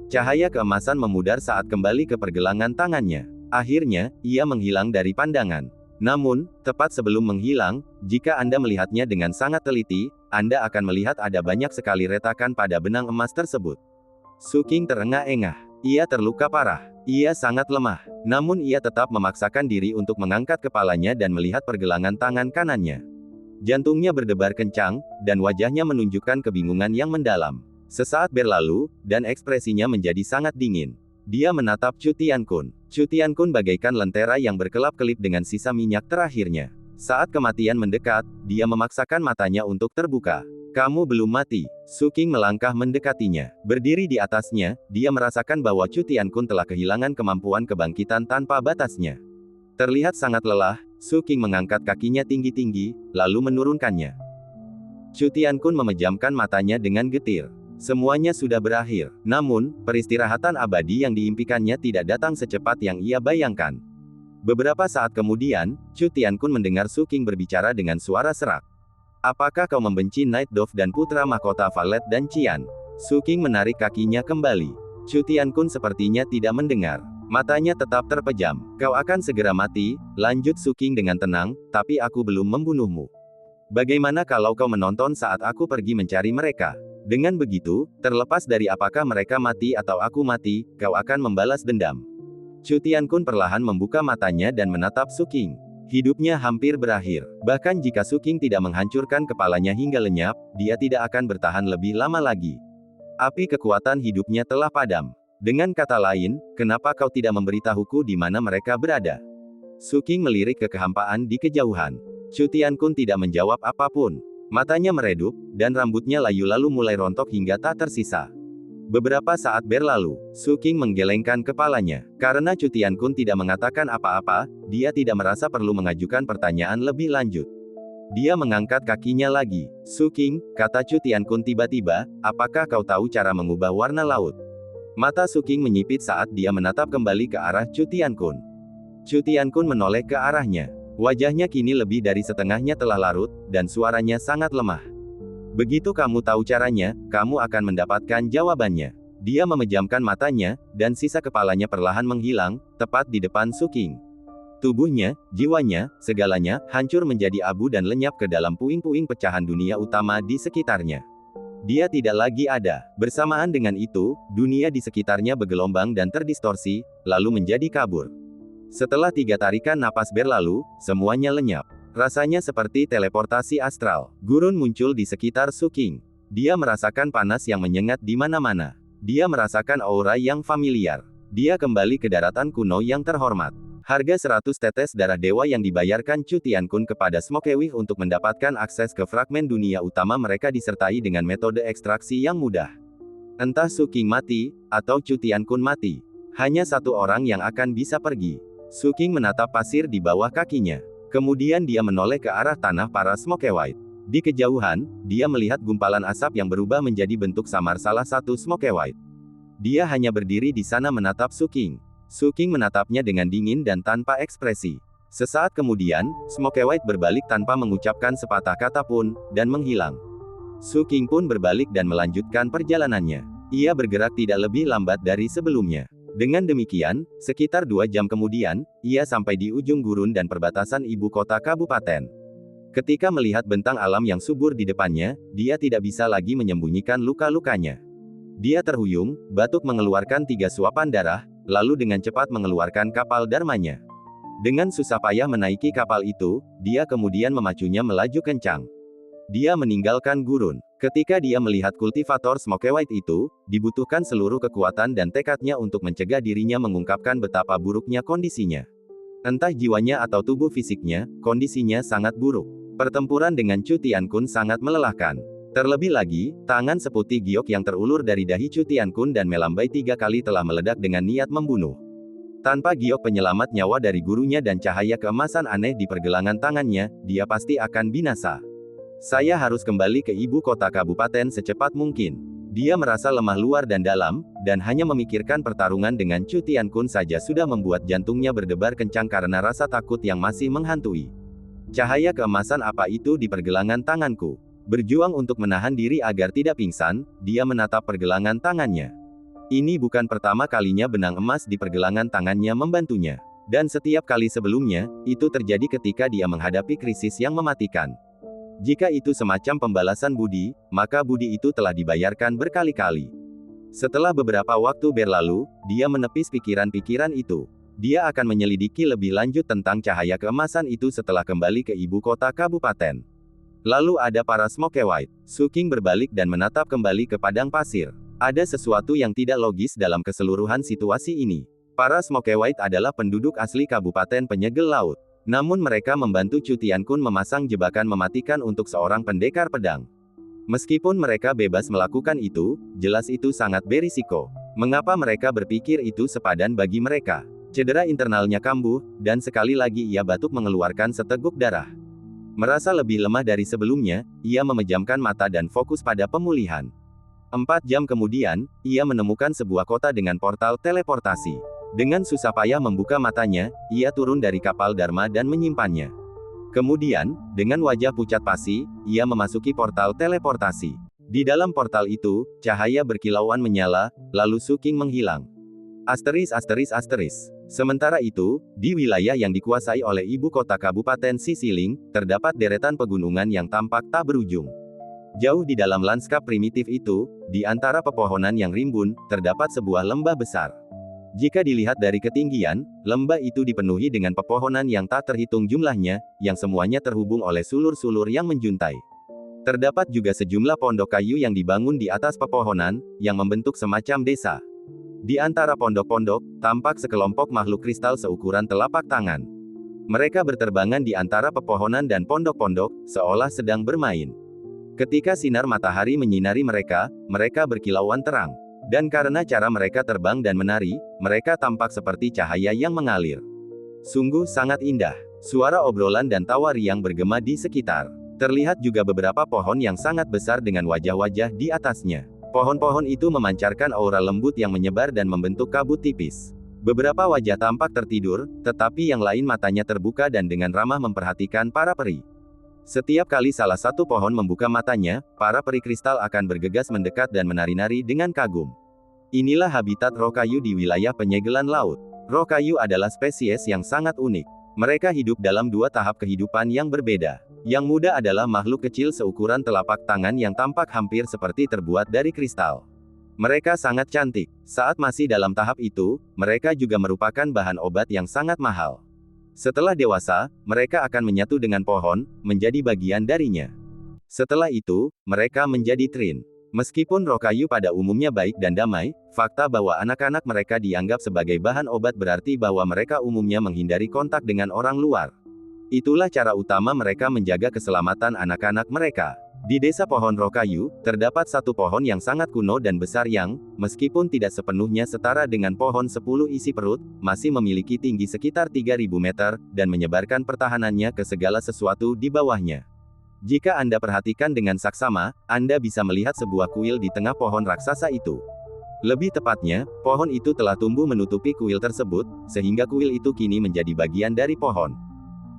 Cahaya keemasan memudar saat kembali ke pergelangan tangannya. Akhirnya, ia menghilang dari pandangan. Namun, tepat sebelum menghilang, jika Anda melihatnya dengan sangat teliti, Anda akan melihat ada banyak sekali retakan pada benang emas tersebut. Su Qing terengah-engah. Ia terluka parah. Ia sangat lemah. Namun ia tetap memaksakan diri untuk mengangkat kepalanya dan melihat pergelangan tangan kanannya. Jantungnya berdebar kencang, dan wajahnya menunjukkan kebingungan yang mendalam. Sesaat berlalu, dan ekspresinya menjadi sangat dingin. Dia menatap Chu Tiankun. Chu Tiankun bagaikan lentera yang berkelap-kelip dengan sisa minyak terakhirnya. Saat kematian mendekat, dia memaksakan matanya untuk terbuka. Kamu belum mati. Su Qing melangkah mendekatinya. Berdiri di atasnya, dia merasakan bahwa Chu Tiankun telah kehilangan kemampuan kebangkitan tanpa batasnya. Terlihat sangat lelah, Su Qing mengangkat kakinya tinggi-tinggi, lalu menurunkannya. Chu Tiankun memejamkan matanya dengan getir. Semuanya sudah berakhir. Namun, peristirahatan abadi yang diimpikannya tidak datang secepat yang ia bayangkan. Beberapa saat kemudian, Chu Tiankun mendengar Su Qing berbicara dengan suara serak. Apakah kau membenci Night Dove dan putra mahkota Valet dan Qian? Su Qing menarik kakinya kembali. Chu Tiankun sepertinya tidak mendengar. Matanya tetap terpejam. Kau akan segera mati, lanjut Su Qing dengan tenang, tapi aku belum membunuhmu. Bagaimana kalau kau menonton saat aku pergi mencari mereka? Dengan begitu, terlepas dari apakah mereka mati atau aku mati, kau akan membalas dendam. Chu Tiankun perlahan membuka matanya dan menatap Su Qing. Hidupnya hampir berakhir. Bahkan jika Su Qing tidak menghancurkan kepalanya hingga lenyap, dia tidak akan bertahan lebih lama lagi. Api kekuatan hidupnya telah padam. Dengan kata lain, kenapa kau tidak memberitahuku di mana mereka berada? Su Qing melirik ke kehampaan di kejauhan. Chu Tiankun tidak menjawab apapun. Matanya meredup, dan rambutnya layu-lalu mulai rontok hingga tak tersisa. Beberapa saat berlalu, Su Qing menggelengkan kepalanya. Karena Chu Tiankun tidak mengatakan apa-apa, dia tidak merasa perlu mengajukan pertanyaan lebih lanjut. Dia mengangkat kakinya lagi. Su Qing, kata Chu Tiankun tiba-tiba, apakah kau tahu cara mengubah warna laut? Mata Su Qing menyipit saat dia menatap kembali ke arah Chu Tiankun. Chu Tiankun menoleh ke arahnya. Wajahnya kini lebih dari setengahnya telah larut, dan suaranya sangat lemah. Begitu kamu tahu caranya, kamu akan mendapatkan jawabannya. Dia memejamkan matanya, dan sisa kepalanya perlahan menghilang, tepat di depan Su Qing. Tubuhnya, jiwanya, segalanya, hancur menjadi abu dan lenyap ke dalam puing-puing pecahan dunia utama di sekitarnya. Dia tidak lagi ada. Bersamaan dengan itu, dunia di sekitarnya bergelombang dan terdistorsi, lalu menjadi kabur. Setelah 3 tarikan napas berlalu, semuanya lenyap. Rasanya seperti teleportasi astral. Gurun muncul di sekitar Su Qing. Dia merasakan panas yang menyengat di mana-mana. Dia merasakan aura yang familiar. Dia kembali ke daratan kuno yang terhormat. Harga 100 tetes darah dewa yang dibayarkan Chu Tiankun kepada Smokewih untuk mendapatkan akses ke fragmen dunia utama mereka disertai dengan metode ekstraksi yang mudah. Entah Su Qing mati, atau Chu Tiankun mati. Hanya satu orang yang akan bisa pergi. Su Qing menatap pasir di bawah kakinya. Kemudian dia menoleh ke arah tanah para Smokewite. Di kejauhan, dia melihat gumpalan asap yang berubah menjadi bentuk samar salah satu Smokewite. Dia hanya berdiri di sana menatap Su Qing. Su Qing menatapnya dengan dingin dan tanpa ekspresi. Sesaat kemudian, Smokewite berbalik tanpa mengucapkan sepatah kata pun, dan menghilang. Su Qing pun berbalik dan melanjutkan perjalanannya. Ia bergerak tidak lebih lambat dari sebelumnya. Dengan demikian, sekitar 2 jam kemudian, ia sampai di ujung gurun dan perbatasan ibu kota kabupaten. Ketika melihat bentang alam yang subur di depannya, dia tidak bisa lagi menyembunyikan luka-lukanya. Dia terhuyung, batuk mengeluarkan 3 suapan darah, lalu dengan cepat mengeluarkan kapal dharmanya. Dengan susah payah menaiki kapal itu, dia kemudian memacunya melaju kencang. Dia meninggalkan gurun. Ketika dia melihat kultivator Smokewite itu, dibutuhkan seluruh kekuatan dan tekadnya untuk mencegah dirinya mengungkapkan betapa buruknya kondisinya. Entah jiwanya atau tubuh fisiknya, kondisinya sangat buruk. Pertempuran dengan Chu Tiankun sangat melelahkan. Terlebih lagi, tangan seputih giok yang terulur dari dahi Chu Tiankun dan melambai 3 kali telah meledak dengan niat membunuh. Tanpa giok penyelamat nyawa dari gurunya dan cahaya keemasan aneh di pergelangan tangannya, dia pasti akan binasa. Saya harus kembali ke ibu kota kabupaten secepat mungkin. Dia merasa lemah luar dan dalam, dan hanya memikirkan pertarungan dengan Chu Tiankun saja sudah membuat jantungnya berdebar kencang karena rasa takut yang masih menghantui. Cahaya keemasan apa itu di pergelangan tanganku? Berjuang untuk menahan diri agar tidak pingsan, dia menatap pergelangan tangannya. Ini bukan pertama kalinya benang emas di pergelangan tangannya membantunya. Dan setiap kali sebelumnya, itu terjadi ketika dia menghadapi krisis yang mematikan. Jika itu semacam pembalasan budi, maka budi itu telah dibayarkan berkali-kali. Setelah beberapa waktu berlalu, dia menepis pikiran-pikiran itu. Dia akan menyelidiki lebih lanjut tentang cahaya keemasan itu setelah kembali ke ibu kota kabupaten. Lalu ada para Smoke White. Su King berbalik dan menatap kembali ke padang pasir. Ada sesuatu yang tidak logis dalam keseluruhan situasi ini. Para Smoke White adalah penduduk asli Kabupaten Penyegel Laut. Namun mereka membantu Chu Tiankun memasang jebakan mematikan untuk seorang pendekar pedang. Meskipun mereka bebas melakukan itu, jelas itu sangat berisiko. Mengapa mereka berpikir itu sepadan bagi mereka? Cedera internalnya kambuh, dan sekali lagi ia batuk mengeluarkan seteguk darah. Merasa lebih lemah dari sebelumnya, ia memejamkan mata dan fokus pada pemulihan. 4 jam kemudian, ia menemukan sebuah kota dengan portal teleportasi. Dengan susah payah membuka matanya, ia turun dari kapal Dharma dan menyimpannya. Kemudian, dengan wajah pucat pasi, ia memasuki portal teleportasi. Di dalam portal itu, cahaya berkilauan menyala, lalu Su King menghilang. Asteris. Sementara itu, di wilayah yang dikuasai oleh ibu kota Kabupaten Sisiling, terdapat deretan pegunungan yang tampak tak berujung. Jauh di dalam lanskap primitif itu, di antara pepohonan yang rimbun, terdapat sebuah lembah besar. Jika dilihat dari ketinggian, lembah itu dipenuhi dengan pepohonan yang tak terhitung jumlahnya, yang semuanya terhubung oleh sulur-sulur yang menjuntai. Terdapat juga sejumlah pondok kayu yang dibangun di atas pepohonan, yang membentuk semacam desa. Di antara pondok-pondok, tampak sekelompok makhluk kristal seukuran telapak tangan. Mereka berterbangan di antara pepohonan dan pondok-pondok, seolah sedang bermain. Ketika sinar matahari menyinari mereka, mereka berkilauan terang. Dan karena cara mereka terbang dan menari, mereka tampak seperti cahaya yang mengalir. Sungguh sangat indah. Suara obrolan dan tawa riang bergema di sekitar. Terlihat juga beberapa pohon yang sangat besar dengan wajah-wajah di atasnya. Pohon-pohon itu memancarkan aura lembut yang menyebar dan membentuk kabut tipis. Beberapa wajah tampak tertidur, tetapi yang lain matanya terbuka dan dengan ramah memperhatikan para peri. Setiap kali salah satu pohon membuka matanya, para peri kristal akan bergegas mendekat dan menari-nari dengan kagum. Inilah habitat roh kayu di wilayah penyegelan laut. Roh kayu adalah spesies yang sangat unik. Mereka hidup dalam 2 tahap kehidupan yang berbeda. Yang muda adalah makhluk kecil seukuran telapak tangan yang tampak hampir seperti terbuat dari kristal. Mereka sangat cantik. Saat masih dalam tahap itu, mereka juga merupakan bahan obat yang sangat mahal. Setelah dewasa, mereka akan menyatu dengan pohon, menjadi bagian darinya. Setelah itu, mereka menjadi trin. Meskipun roh kayu pada umumnya baik dan damai, fakta bahwa anak-anak mereka dianggap sebagai bahan obat berarti bahwa mereka umumnya menghindari kontak dengan orang luar. Itulah cara utama mereka menjaga keselamatan anak-anak mereka. Di desa pohon roh kayu, terdapat satu pohon yang sangat kuno dan besar yang, meskipun tidak sepenuhnya setara dengan pohon 10 isi perut, masih memiliki tinggi sekitar 3000 meter, dan menyebarkan pertahanannya ke segala sesuatu di bawahnya. Jika Anda perhatikan dengan saksama, Anda bisa melihat sebuah kuil di tengah pohon raksasa itu. Lebih tepatnya, pohon itu telah tumbuh menutupi kuil tersebut, sehingga kuil itu kini menjadi bagian dari pohon.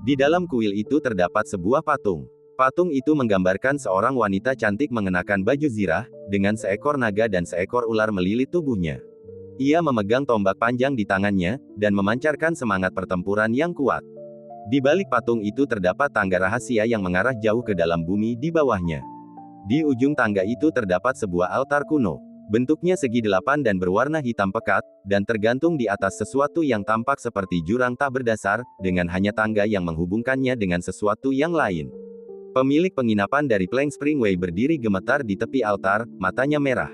Di dalam kuil itu terdapat sebuah patung. Patung itu menggambarkan seorang wanita cantik mengenakan baju zirah, dengan seekor naga dan seekor ular melilit tubuhnya. Ia memegang tombak panjang di tangannya, dan memancarkan semangat pertempuran yang kuat. Di balik patung itu terdapat tangga rahasia yang mengarah jauh ke dalam bumi di bawahnya. Di ujung tangga itu terdapat sebuah altar kuno. Bentuknya segi 8 dan berwarna hitam pekat, dan tergantung di atas sesuatu yang tampak seperti jurang tak berdasar, dengan hanya tangga yang menghubungkannya dengan sesuatu yang lain. Pemilik penginapan dari Plank Springway berdiri gemetar di tepi altar, matanya merah.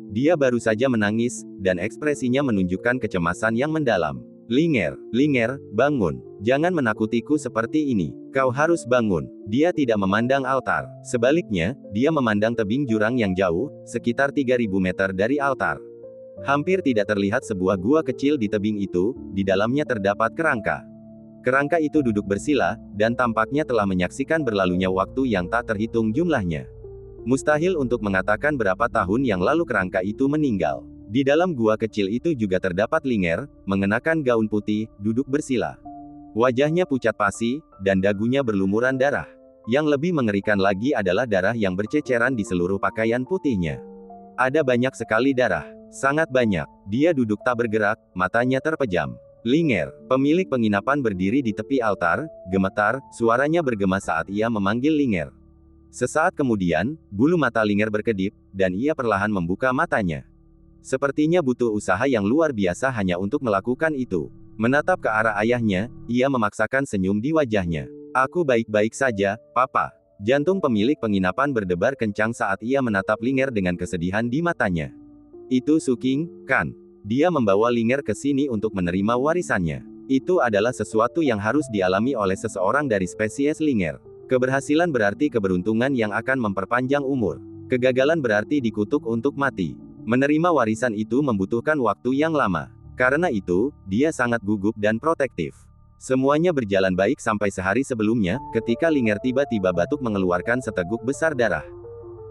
Dia baru saja menangis, dan ekspresinya menunjukkan kecemasan yang mendalam. Linger, Linger, bangun. Jangan menakutiku seperti ini. Kau harus bangun. Dia tidak memandang altar. Sebaliknya, dia memandang tebing jurang yang jauh, sekitar 3000 meter dari altar. Hampir tidak terlihat sebuah gua kecil di tebing itu, di dalamnya terdapat kerangka. Kerangka itu duduk bersila, dan tampaknya telah menyaksikan berlalunya waktu yang tak terhitung jumlahnya. Mustahil untuk mengatakan berapa tahun yang lalu kerangka itu meninggal. Di dalam gua kecil itu juga terdapat Linger, mengenakan gaun putih, duduk bersila. Wajahnya pucat pasi, dan dagunya berlumuran darah. Yang lebih mengerikan lagi adalah darah yang berceceran di seluruh pakaian putihnya. Ada banyak sekali darah. Sangat banyak. Dia duduk tak bergerak, matanya terpejam. Linger, pemilik penginapan berdiri di tepi altar, gemetar, suaranya bergema saat ia memanggil Linger. Sesaat kemudian, bulu mata Linger berkedip, dan ia perlahan membuka matanya. Sepertinya butuh usaha yang luar biasa hanya untuk melakukan itu. Menatap ke arah ayahnya, ia memaksakan senyum di wajahnya. Aku baik-baik saja, Papa. Jantung pemilik penginapan berdebar kencang saat ia menatap Linger dengan kesedihan di matanya. Itu Suking, kan? Dia membawa Linger ke sini untuk menerima warisannya. Itu adalah sesuatu yang harus dialami oleh seseorang dari spesies Linger. Keberhasilan berarti keberuntungan yang akan memperpanjang umur. Kegagalan berarti dikutuk untuk mati. Menerima warisan itu membutuhkan waktu yang lama. Karena itu, dia sangat gugup dan protektif. Semuanya berjalan baik sampai sehari sebelumnya, ketika Linger tiba-tiba batuk mengeluarkan seteguk besar darah.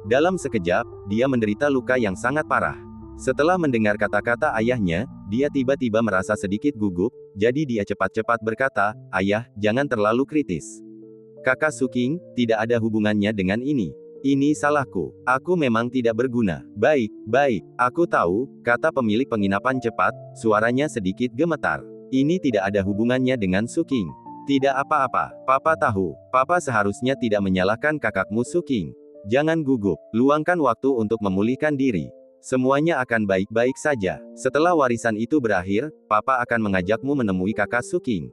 Dalam sekejap, dia menderita luka yang sangat parah. Setelah mendengar kata-kata ayahnya, dia tiba-tiba merasa sedikit gugup, jadi dia cepat-cepat berkata, "Ayah, jangan terlalu kritis. Kakak Suking, tidak ada hubungannya dengan ini. Ini salahku. Aku memang tidak berguna." "Baik, baik, aku tahu," kata pemilik penginapan cepat, suaranya sedikit gemetar. "Ini tidak ada hubungannya dengan Suking. Tidak apa-apa, Papa tahu. Papa seharusnya tidak menyalahkan kakakmu Suking. Jangan gugup, luangkan waktu untuk memulihkan diri. Semuanya akan baik-baik saja. Setelah warisan itu berakhir, Papa akan mengajakmu menemui kakak Suking."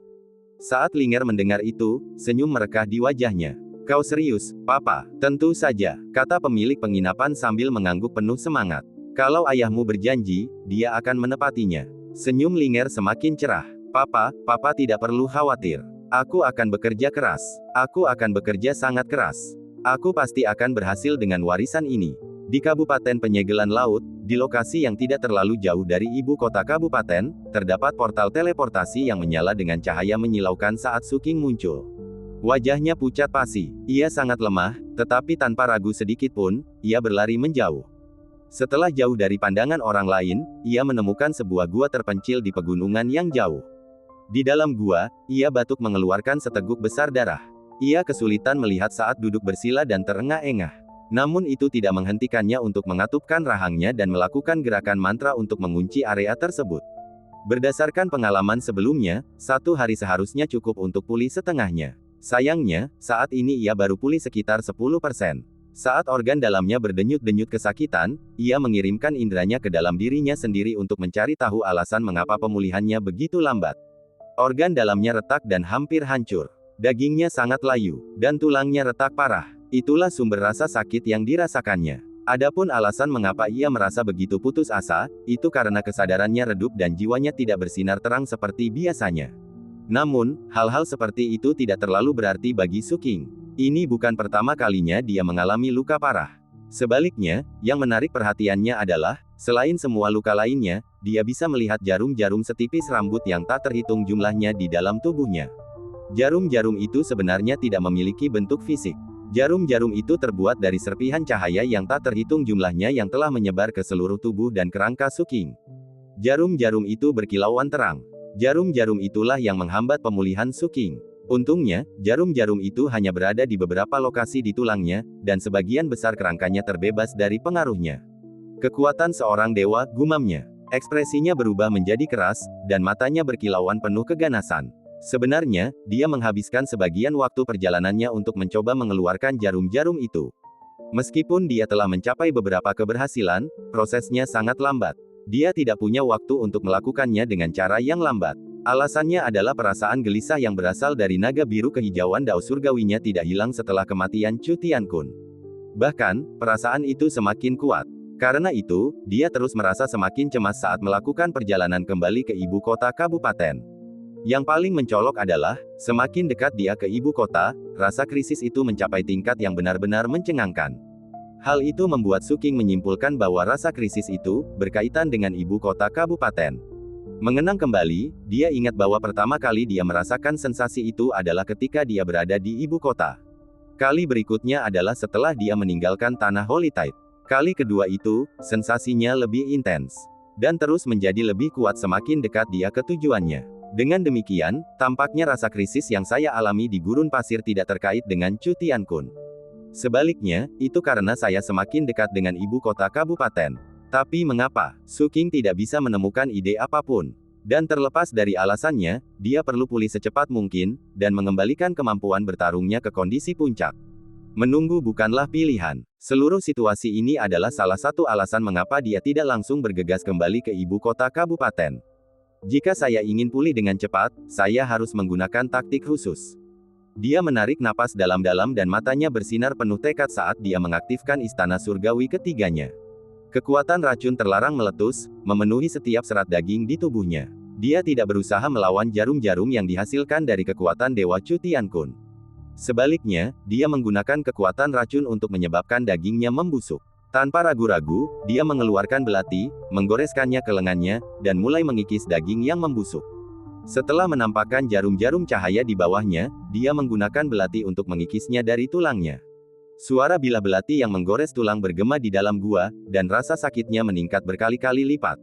Saat Linger mendengar itu, senyum merekah di wajahnya. "Kau serius, Papa?" "Tentu saja," kata pemilik penginapan sambil mengangguk penuh semangat. "Kalau ayahmu berjanji, dia akan menepatinya." Senyum Linger semakin cerah. "Papa, Papa tidak perlu khawatir. Aku akan bekerja keras. Aku akan bekerja sangat keras. Aku pasti akan berhasil dengan warisan ini." Di Kabupaten Penyegelan Laut, di lokasi yang tidak terlalu jauh dari ibu kota kabupaten, terdapat portal teleportasi yang menyala dengan cahaya menyilaukan saat Suking muncul. Wajahnya pucat pasi. Ia sangat lemah, tetapi tanpa ragu sedikit pun, ia berlari menjauh. Setelah jauh dari pandangan orang lain, ia menemukan sebuah gua terpencil di pegunungan yang jauh. Di dalam gua, ia batuk mengeluarkan seteguk besar darah. Ia kesulitan melihat saat duduk bersila dan terengah-engah. Namun itu tidak menghentikannya untuk mengatupkan rahangnya dan melakukan gerakan mantra untuk mengunci area tersebut. Berdasarkan pengalaman sebelumnya, 1 hari seharusnya cukup untuk pulih setengahnya. Sayangnya, saat ini ia baru pulih sekitar 10%. Saat organ dalamnya berdenyut-denyut kesakitan, ia mengirimkan inderanya ke dalam dirinya sendiri untuk mencari tahu alasan mengapa pemulihannya begitu lambat. Organ dalamnya retak dan hampir hancur. Dagingnya sangat layu, dan tulangnya retak parah. Itulah sumber rasa sakit yang dirasakannya. Adapun alasan mengapa ia merasa begitu putus asa, itu karena kesadarannya redup dan jiwanya tidak bersinar terang seperti biasanya. Namun, hal-hal seperti itu tidak terlalu berarti bagi Suking. Ini bukan pertama kalinya dia mengalami luka parah. Sebaliknya, yang menarik perhatiannya adalah, selain semua luka lainnya, dia bisa melihat jarum-jarum setipis rambut yang tak terhitung jumlahnya di dalam tubuhnya. Jarum-jarum itu sebenarnya tidak memiliki bentuk fisik. Jarum-jarum itu terbuat dari serpihan cahaya yang tak terhitung jumlahnya yang telah menyebar ke seluruh tubuh dan kerangka Suking. Jarum-jarum itu berkilauan terang. Jarum-jarum itulah yang menghambat pemulihan Suking. Untungnya, jarum-jarum itu hanya berada di beberapa lokasi di tulangnya, dan sebagian besar kerangkanya terbebas dari pengaruhnya. "Kekuatan seorang dewa," gumamnya. Ekspresinya berubah menjadi keras, dan matanya berkilauan penuh keganasan. Sebenarnya, dia menghabiskan sebagian waktu perjalanannya untuk mencoba mengeluarkan jarum-jarum itu. Meskipun dia telah mencapai beberapa keberhasilan, prosesnya sangat lambat. Dia tidak punya waktu untuk melakukannya dengan cara yang lambat. Alasannya adalah perasaan gelisah yang berasal dari naga biru kehijauan dao surgawinya tidak hilang setelah kematian Chu Tiankun. Bahkan, perasaan itu semakin kuat. Karena itu, dia terus merasa semakin cemas saat melakukan perjalanan kembali ke ibu kota kabupaten. Yang paling mencolok adalah, semakin dekat dia ke ibu kota, rasa krisis itu mencapai tingkat yang benar-benar mencengangkan. Hal itu membuat Suking menyimpulkan bahwa rasa krisis itu berkaitan dengan ibu kota kabupaten. Mengenang kembali, dia ingat bahwa pertama kali dia merasakan sensasi itu adalah ketika dia berada di ibu kota. Kali berikutnya adalah setelah dia meninggalkan tanah Holytide. Kali kedua itu, sensasinya lebih intens. Dan terus menjadi lebih kuat semakin dekat dia ke tujuannya. Dengan demikian, tampaknya rasa krisis yang saya alami di gurun pasir tidak terkait dengan Chu Tiankun. Sebaliknya, itu karena saya semakin dekat dengan ibu kota kabupaten. Tapi mengapa? Suking tidak bisa menemukan ide apapun. Dan terlepas dari alasannya, dia perlu pulih secepat mungkin, dan mengembalikan kemampuan bertarungnya ke kondisi puncak. Menunggu bukanlah pilihan. Seluruh situasi ini adalah salah satu alasan mengapa dia tidak langsung bergegas kembali ke ibu kota kabupaten. Jika saya ingin pulih dengan cepat, saya harus menggunakan taktik khusus. Dia menarik napas dalam-dalam dan matanya bersinar penuh tekad saat dia mengaktifkan istana surgawi ketiganya. Kekuatan racun terlarang meletus, memenuhi setiap serat daging di tubuhnya. Dia tidak berusaha melawan jarum-jarum yang dihasilkan dari kekuatan Dewa Chu Tiankun. Sebaliknya, dia menggunakan kekuatan racun untuk menyebabkan dagingnya membusuk. Tanpa ragu-ragu, dia mengeluarkan belati, menggoreskannya ke lengannya, dan mulai mengikis daging yang membusuk. Setelah menampakkan jarum-jarum cahaya di bawahnya, dia menggunakan belati untuk mengikisnya dari tulangnya. Suara bilah belati yang menggores tulang bergema di dalam gua, dan rasa sakitnya meningkat berkali-kali lipat.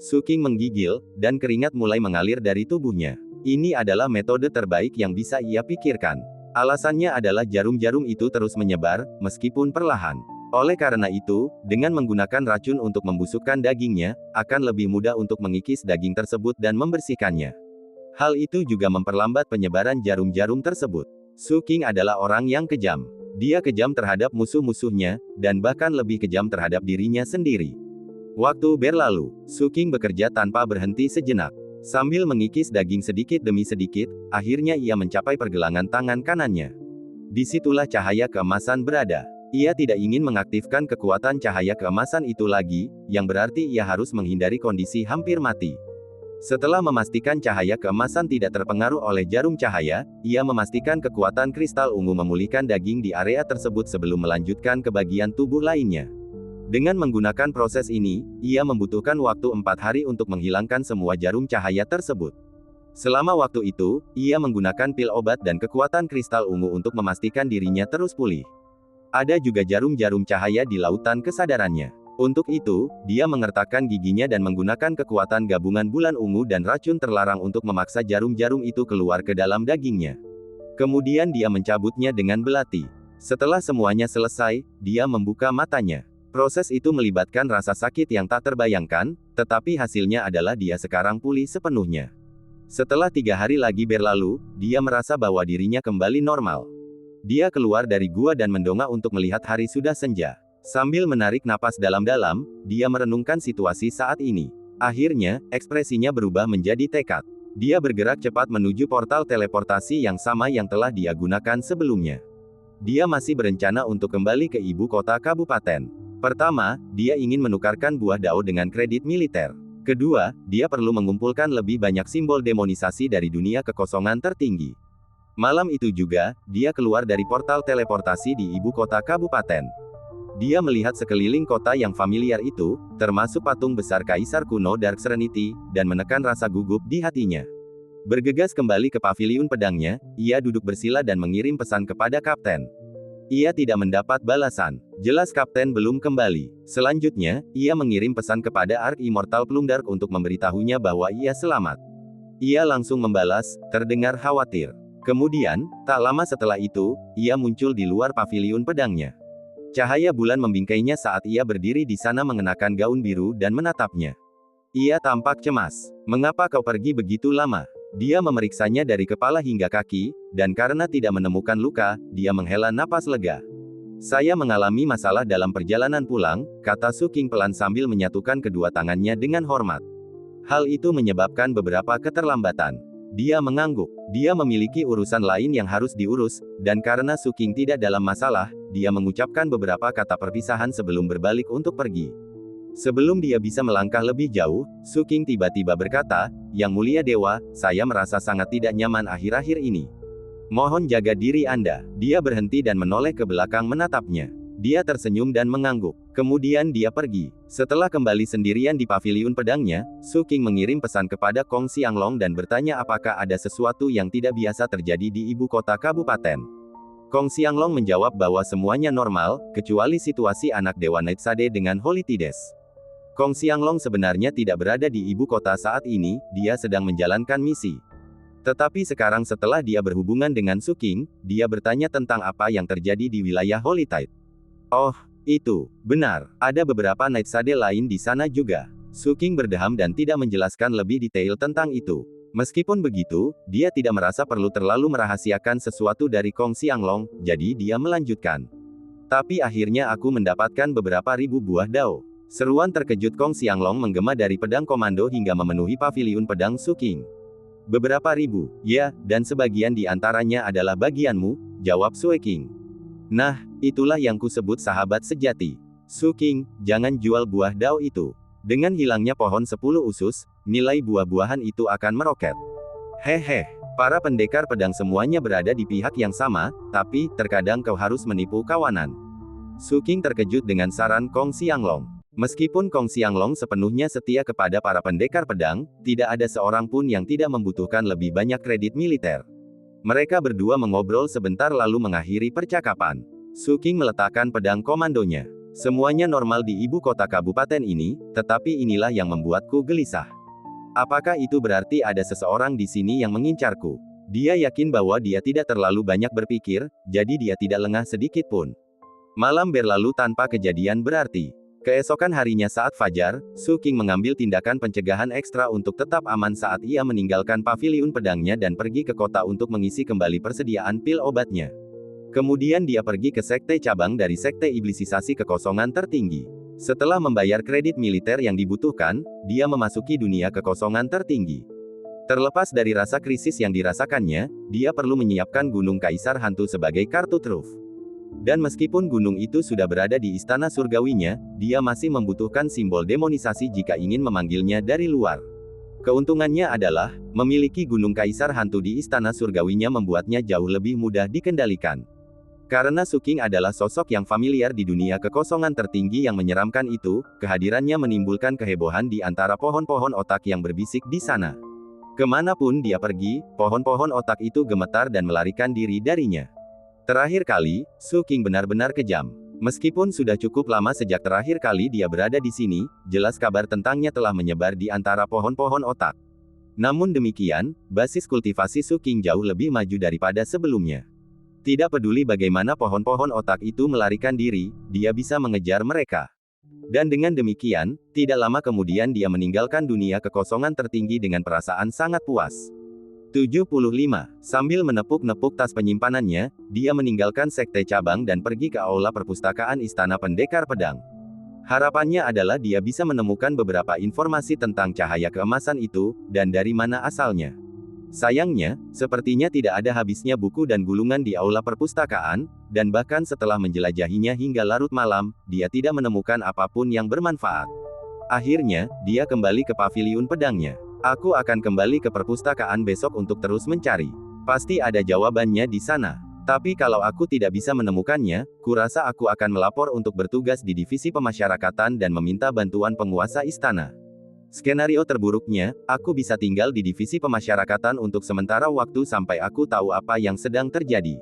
Suking menggigil, dan keringat mulai mengalir dari tubuhnya. Ini adalah metode terbaik yang bisa ia pikirkan. Alasannya adalah jarum-jarum itu terus menyebar, meskipun perlahan. Oleh karena itu, dengan menggunakan racun untuk membusukkan dagingnya, akan lebih mudah untuk mengikis daging tersebut dan membersihkannya. Hal itu juga memperlambat penyebaran jarum-jarum tersebut. Suking adalah orang yang kejam. Dia kejam terhadap musuh-musuhnya, dan bahkan lebih kejam terhadap dirinya sendiri. Waktu berlalu, Suking bekerja tanpa berhenti sejenak. Sambil mengikis daging sedikit demi sedikit, akhirnya ia mencapai pergelangan tangan kanannya. Disitulah cahaya keemasan berada. Ia tidak ingin mengaktifkan kekuatan cahaya keemasan itu lagi, yang berarti ia harus menghindari kondisi hampir mati. Setelah memastikan cahaya keemasan tidak terpengaruh oleh jarum cahaya, ia memastikan kekuatan kristal ungu memulihkan daging di area tersebut sebelum melanjutkan ke bagian tubuh lainnya. Dengan menggunakan proses ini, ia membutuhkan waktu 4 hari untuk menghilangkan semua jarum cahaya tersebut. Selama waktu itu, ia menggunakan pil obat dan kekuatan kristal ungu untuk memastikan dirinya terus pulih. Ada juga jarum-jarum cahaya di lautan kesadarannya. Untuk itu, dia mengertakkan giginya dan menggunakan kekuatan gabungan bulan ungu dan racun terlarang untuk memaksa jarum-jarum itu keluar ke dalam dagingnya. Kemudian dia mencabutnya dengan belati. Setelah semuanya selesai, dia membuka matanya. Proses itu melibatkan rasa sakit yang tak terbayangkan, tetapi hasilnya adalah dia sekarang pulih sepenuhnya. Setelah 3 hari lagi berlalu, dia merasa bahwa dirinya kembali normal. Dia keluar dari gua dan mendongak untuk melihat hari sudah senja. Sambil menarik napas dalam-dalam, dia merenungkan situasi saat ini. Akhirnya, ekspresinya berubah menjadi tekad. Dia bergerak cepat menuju portal teleportasi yang sama yang telah dia gunakan sebelumnya. Dia masih berencana untuk kembali ke ibu kota kabupaten. Pertama, dia ingin menukarkan buah dao dengan kredit militer. Kedua, dia perlu mengumpulkan lebih banyak simbol demonisasi dari dunia kekosongan tertinggi. Malam itu juga, dia keluar dari portal teleportasi di ibu kota kabupaten. Dia melihat sekeliling kota yang familiar itu, termasuk patung besar Kaisar kuno Dark Serenity, dan menekan rasa gugup di hatinya. Bergegas kembali ke paviliun pedangnya, ia duduk bersila dan mengirim pesan kepada kapten. Ia tidak mendapat balasan. Jelas kapten belum kembali. Selanjutnya, ia mengirim pesan kepada Ark Immortal Plumdark untuk memberitahunya bahwa ia selamat. Ia langsung membalas, terdengar khawatir. Kemudian, tak lama setelah itu, ia muncul di luar paviliun pedangnya. Cahaya bulan membingkainya saat ia berdiri di sana mengenakan gaun biru dan menatapnya. Ia tampak cemas. "Mengapa kau pergi begitu lama?" Dia memeriksanya dari kepala hingga kaki, dan karena tidak menemukan luka, dia menghela napas lega. "Saya mengalami masalah dalam perjalanan pulang," kata Suking pelan sambil menyatukan kedua tangannya dengan hormat. Hal itu menyebabkan beberapa keterlambatan. Dia mengangguk. Dia memiliki urusan lain yang harus diurus, dan karena Suking tidak dalam masalah, dia mengucapkan beberapa kata perpisahan sebelum berbalik untuk pergi. Sebelum dia bisa melangkah lebih jauh, Su King tiba-tiba berkata, "Yang mulia dewa, saya merasa sangat tidak nyaman akhir-akhir ini. Mohon jaga diri Anda." Dia berhenti dan menoleh ke belakang menatapnya. Dia tersenyum dan mengangguk. Kemudian dia pergi. Setelah kembali sendirian di paviliun pedangnya, Su King mengirim pesan kepada Kong Xianglong dan bertanya apakah ada sesuatu yang tidak biasa terjadi di ibu kota kabupaten. Kong Xianglong menjawab bahwa semuanya normal, kecuali situasi anak Dewa Nightsade dengan Holides. Kong Xianglong sebenarnya tidak berada di ibu kota saat ini, dia sedang menjalankan misi. Tetapi sekarang setelah dia berhubungan dengan Su King, dia bertanya tentang apa yang terjadi di wilayah Holytide. "Oh, itu benar, ada beberapa Nightsade lain di sana juga." Su King berdeham dan tidak menjelaskan lebih detail tentang itu. Meskipun begitu, dia tidak merasa perlu terlalu merahasiakan sesuatu dari Kong Xianglong, jadi dia melanjutkan. "Tapi akhirnya aku mendapatkan beberapa ribu buah dao." Seruan terkejut Kong Xianglong menggema dari pedang komando hingga memenuhi paviliun pedang Su King. "Beberapa ribu, ya, dan sebagian di antaranya adalah bagianmu," jawab Su King. "Nah, itulah yang kusebut sahabat sejati. Su King, jangan jual buah dao itu. Dengan hilangnya pohon 10 usus, nilai buah-buahan itu akan meroket." "Hehe, para pendekar pedang semuanya berada di pihak yang sama, tapi, terkadang kau harus menipu kawanan." Su King terkejut dengan saran Kong Xianglong. Meskipun Kong Xianglong sepenuhnya setia kepada para pendekar pedang, tidak ada seorang pun yang tidak membutuhkan lebih banyak kredit militer. Mereka berdua mengobrol sebentar lalu mengakhiri percakapan. Su King meletakkan pedang komandonya. "Semuanya normal di ibu kota kabupaten ini, tetapi inilah yang membuatku gelisah. Apakah itu berarti ada seseorang di sini yang mengincarku?" Dia yakin bahwa dia tidak terlalu banyak berpikir, jadi dia tidak lengah sedikit pun. Malam berlalu tanpa kejadian berarti. Keesokan harinya saat fajar, Su King mengambil tindakan pencegahan ekstra untuk tetap aman saat ia meninggalkan paviliun pedangnya dan pergi ke kota untuk mengisi kembali persediaan pil obatnya. Kemudian dia pergi ke sekte cabang dari sekte iblisisasi kekosongan tertinggi. Setelah membayar kredit militer yang dibutuhkan, dia memasuki dunia kekosongan tertinggi. Terlepas dari rasa krisis yang dirasakannya, dia perlu menyiapkan Gunung Kaisar Hantu sebagai kartu truf. Dan meskipun gunung itu sudah berada di istana surgawinya, dia masih membutuhkan simbol demonisasi jika ingin memanggilnya dari luar. Keuntungannya adalah, memiliki Gunung Kaisar Hantu di istana surgawinya membuatnya jauh lebih mudah dikendalikan. Karena Su King adalah sosok yang familiar di dunia kekosongan tertinggi yang menyeramkan itu, kehadirannya menimbulkan kehebohan di antara pohon-pohon otak yang berbisik di sana. Kemanapun dia pergi, pohon-pohon otak itu gemetar dan melarikan diri darinya. Terakhir kali, Su King benar-benar kejam. Meskipun sudah cukup lama sejak terakhir kali dia berada di sini, jelas kabar tentangnya telah menyebar di antara pohon-pohon otak. Namun demikian, basis kultivasi Su King jauh lebih maju daripada sebelumnya. Tidak peduli bagaimana pohon-pohon otak itu melarikan diri, dia bisa mengejar mereka. Dan dengan demikian, tidak lama kemudian dia meninggalkan dunia kekosongan tertinggi dengan perasaan sangat puas. 75. Sambil menepuk-nepuk tas penyimpanannya, dia meninggalkan sekte cabang dan pergi ke aula perpustakaan Istana Pendekar Pedang. Harapannya adalah dia bisa menemukan beberapa informasi tentang cahaya keemasan itu, dan dari mana asalnya. Sayangnya, sepertinya tidak ada habisnya buku dan gulungan di aula perpustakaan, dan bahkan setelah menjelajahinya hingga larut malam, dia tidak menemukan apapun yang bermanfaat. Akhirnya, dia kembali ke paviliun pedangnya. "Aku akan kembali ke perpustakaan besok untuk terus mencari. Pasti ada jawabannya di sana. Tapi kalau aku tidak bisa menemukannya, kurasa aku akan melapor untuk bertugas di divisi pemasyarakatan dan meminta bantuan penguasa istana. Skenario terburuknya, aku bisa tinggal di divisi pemasyarakatan untuk sementara waktu sampai aku tahu apa yang sedang terjadi."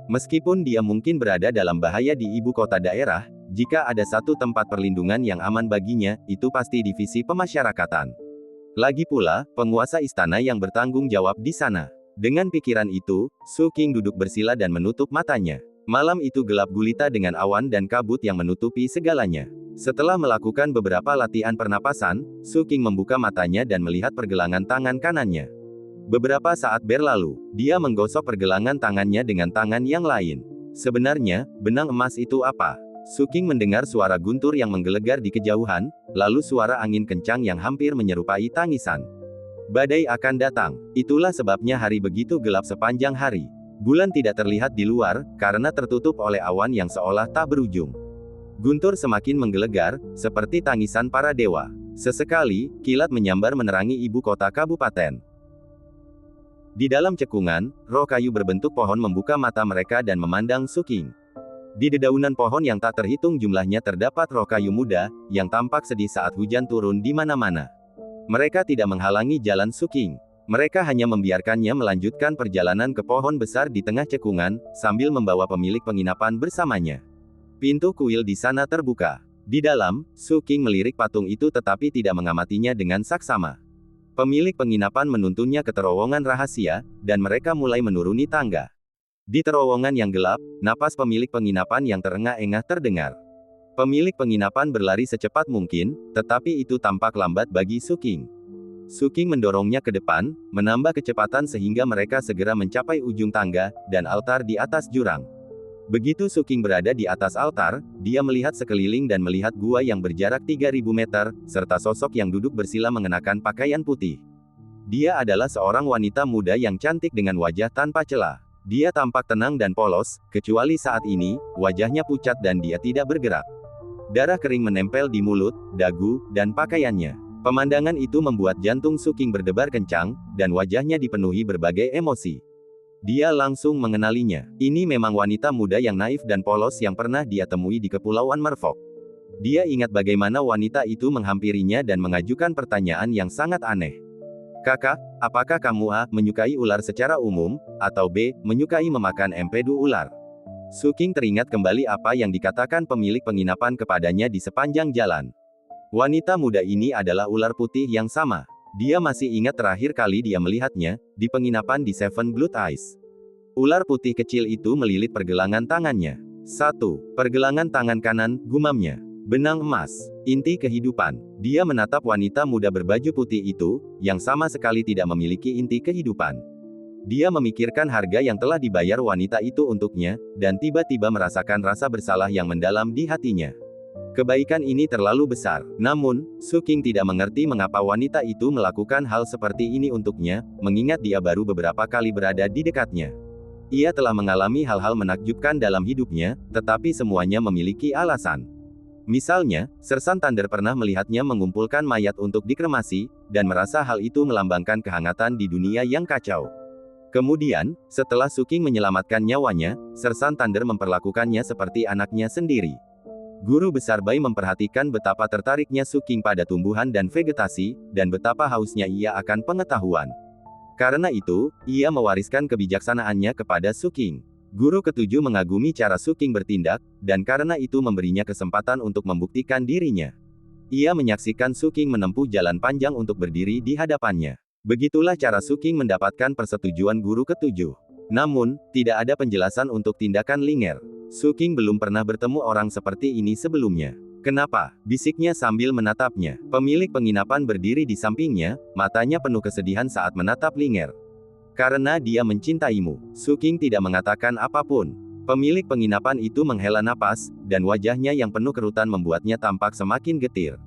Meskipun dia mungkin berada dalam bahaya di ibu kota daerah, jika ada satu tempat perlindungan yang aman baginya, itu pasti divisi pemasyarakatan. Lagi pula, penguasa istana yang bertanggung jawab di sana. Dengan pikiran itu, Su King duduk bersila dan menutup matanya. Malam itu gelap gulita dengan awan dan kabut yang menutupi segalanya. Setelah melakukan beberapa latihan pernapasan, Su King membuka matanya dan melihat pergelangan tangan kanannya. Beberapa saat berlalu, dia menggosok pergelangan tangannya dengan tangan yang lain. Sebenarnya, benang emas itu apa? Su King mendengar suara guntur yang menggelegar di kejauhan, lalu suara angin kencang yang hampir menyerupai tangisan. Badai akan datang. Itulah sebabnya hari begitu gelap sepanjang hari. Bulan tidak terlihat di luar, karena tertutup oleh awan yang seolah tak berujung. Guntur semakin menggelegar, seperti tangisan para dewa. Sesekali, kilat menyambar menerangi ibu kota kabupaten. Di dalam cekungan, roh kayu berbentuk pohon membuka mata mereka dan memandang Suking. Di dedaunan pohon yang tak terhitung jumlahnya terdapat roh kayu muda, yang tampak sedih saat hujan turun di mana-mana. Mereka tidak menghalangi jalan Suking. Mereka hanya membiarkannya melanjutkan perjalanan ke pohon besar di tengah cekungan, sambil membawa pemilik penginapan bersamanya. Pintu kuil di sana terbuka. Di dalam, Suking melirik patung itu tetapi tidak mengamatinya dengan saksama. Pemilik penginapan menuntunnya ke terowongan rahasia, dan mereka mulai menuruni tangga. Di terowongan yang gelap, napas pemilik penginapan yang terengah-engah terdengar. Pemilik penginapan berlari secepat mungkin, tetapi itu tampak lambat bagi Suking. Suking mendorongnya ke depan, menambah kecepatan sehingga mereka segera mencapai ujung tangga, dan altar di atas jurang. Begitu Suking berada di atas altar, dia melihat sekeliling dan melihat gua yang berjarak 3000 meter, serta sosok yang duduk bersila mengenakan pakaian putih. Dia adalah seorang wanita muda yang cantik dengan wajah tanpa celah. Dia tampak tenang dan polos, kecuali saat ini, wajahnya pucat dan dia tidak bergerak. Darah kering menempel di mulut, dagu, dan pakaiannya. Pemandangan itu membuat jantung Suking berdebar kencang, dan wajahnya dipenuhi berbagai emosi. Dia langsung mengenalinya. Ini memang wanita muda yang naif dan polos yang pernah dia temui di Kepulauan Merfolk. Dia ingat bagaimana wanita itu menghampirinya dan mengajukan pertanyaan yang sangat aneh. Kakak, apakah kamu A. menyukai ular secara umum, atau B. menyukai memakan empedu ular? Suking teringat kembali apa yang dikatakan pemilik penginapan kepadanya di sepanjang jalan. Wanita muda ini adalah ular putih yang sama. Dia masih ingat terakhir kali dia melihatnya, di penginapan di Seven Blood Eyes. Ular putih kecil itu melilit pergelangan tangannya. 1. Pergelangan tangan kanan, gumamnya. Benang emas. Inti kehidupan. Dia menatap wanita muda berbaju putih itu, yang sama sekali tidak memiliki inti kehidupan. Dia memikirkan harga yang telah dibayar wanita itu untuknya, dan tiba-tiba merasakan rasa bersalah yang mendalam di hatinya. Kebaikan ini terlalu besar. Namun, Suking tidak mengerti mengapa wanita itu melakukan hal seperti ini untuknya, mengingat dia baru beberapa kali berada di dekatnya. Ia telah mengalami hal-hal menakjubkan dalam hidupnya, tetapi semuanya memiliki alasan. Misalnya, Sersan Thunder pernah melihatnya mengumpulkan mayat untuk dikremasi, dan merasa hal itu melambangkan kehangatan di dunia yang kacau. Kemudian, setelah Suking menyelamatkan nyawanya, Sersan Thunder memperlakukannya seperti anaknya sendiri. Guru besar Bai memperhatikan betapa tertariknya Suking pada tumbuhan dan vegetasi, dan betapa hausnya ia akan pengetahuan. Karena itu, ia mewariskan kebijaksanaannya kepada Suking. Guru ketujuh mengagumi cara Suking bertindak, dan karena itu memberinya kesempatan untuk membuktikan dirinya. Ia menyaksikan Suking menempuh jalan panjang untuk berdiri di hadapannya. Begitulah cara Suking mendapatkan persetujuan guru ketujuh. Namun, tidak ada penjelasan untuk tindakan Linger. Suking belum pernah bertemu orang seperti ini sebelumnya. Kenapa? Bisiknya sambil menatapnya. Pemilik penginapan berdiri di sampingnya, matanya penuh kesedihan saat menatap Linger. Karena dia mencintaimu. Suking tidak mengatakan apapun. Pemilik penginapan itu menghela napas, dan wajahnya yang penuh kerutan membuatnya tampak semakin getir.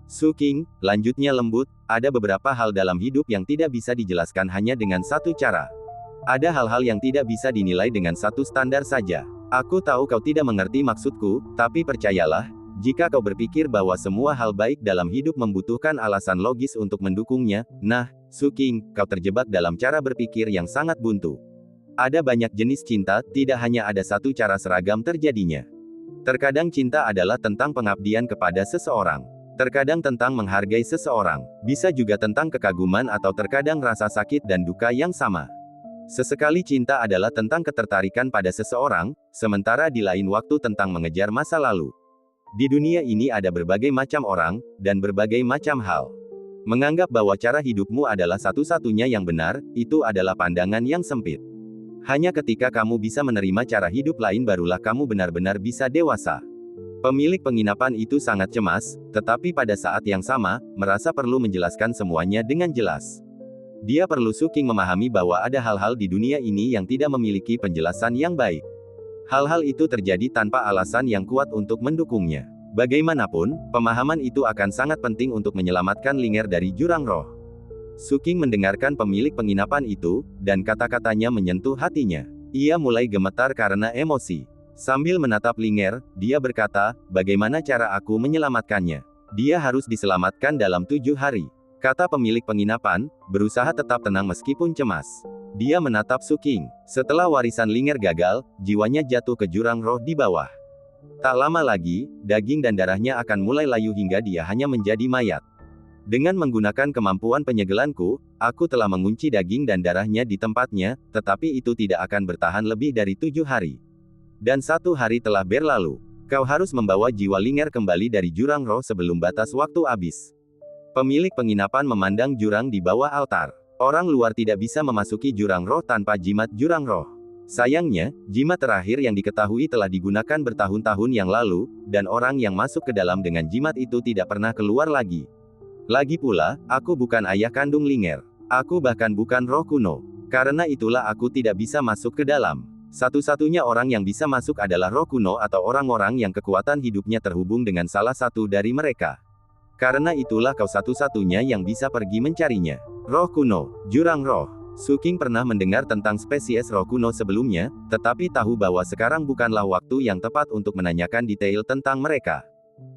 Suking, lanjutnya lembut, ada beberapa hal dalam hidup yang tidak bisa dijelaskan hanya dengan satu cara. Ada hal-hal yang tidak bisa dinilai dengan satu standar saja. Aku tahu kau tidak mengerti maksudku, tapi percayalah, jika kau berpikir bahwa semua hal baik dalam hidup membutuhkan alasan logis untuk mendukungnya, nah, Suking, kau terjebak dalam cara berpikir yang sangat buntu. Ada banyak jenis cinta, tidak hanya ada satu cara seragam terjadinya. Terkadang cinta adalah tentang pengabdian kepada seseorang. Terkadang tentang menghargai seseorang. Bisa juga tentang kekaguman atau terkadang rasa sakit dan duka yang sama. Sesekali cinta adalah tentang ketertarikan pada seseorang, sementara di lain waktu tentang mengejar masa lalu. Di dunia ini ada berbagai macam orang, dan berbagai macam hal. Menganggap bahwa cara hidupmu adalah satu-satunya yang benar, itu adalah pandangan yang sempit. Hanya ketika kamu bisa menerima cara hidup lain barulah kamu benar-benar bisa dewasa. Pemilik penginapan itu sangat cemas, tetapi pada saat yang sama, merasa perlu menjelaskan semuanya dengan jelas. Dia perlu Suking memahami bahwa ada hal-hal di dunia ini yang tidak memiliki penjelasan yang baik. Hal-hal itu terjadi tanpa alasan yang kuat untuk mendukungnya. Bagaimanapun, pemahaman itu akan sangat penting untuk menyelamatkan Linger dari jurang roh. Suking mendengarkan pemilik penginapan itu, dan kata-katanya menyentuh hatinya. Ia mulai gemetar karena emosi. Sambil menatap Linger, dia berkata, bagaimana cara aku menyelamatkannya? Dia harus diselamatkan dalam 7 hari. Kata pemilik penginapan, berusaha tetap tenang meskipun cemas. Dia menatap Su King. Setelah warisan Linger gagal, jiwanya jatuh ke jurang roh di bawah. Tak lama lagi, daging dan darahnya akan mulai layu hingga dia hanya menjadi mayat. Dengan menggunakan kemampuan penyegelanku, aku telah mengunci daging dan darahnya di tempatnya, tetapi itu tidak akan bertahan lebih dari 7 hari. Dan 1 hari telah berlalu. Kau harus membawa jiwa Linger kembali dari jurang roh sebelum batas waktu habis. Pemilik penginapan memandang jurang di bawah altar. Orang luar tidak bisa memasuki jurang roh tanpa jimat jurang roh. Sayangnya, jimat terakhir yang diketahui telah digunakan bertahun-tahun yang lalu, dan orang yang masuk ke dalam dengan jimat itu tidak pernah keluar lagi. Lagi pula, aku bukan ayah kandung Linger. Aku bahkan bukan roh kuno. Karena itulah aku tidak bisa masuk ke dalam. Satu-satunya orang yang bisa masuk adalah roh kuno atau orang-orang yang kekuatan hidupnya terhubung dengan salah satu dari mereka. Karena itulah kau satu-satunya yang bisa pergi mencarinya. Roh kuno, jurang roh. Su King pernah mendengar tentang spesies roh kuno sebelumnya, tetapi tahu bahwa sekarang bukanlah waktu yang tepat untuk menanyakan detail tentang mereka.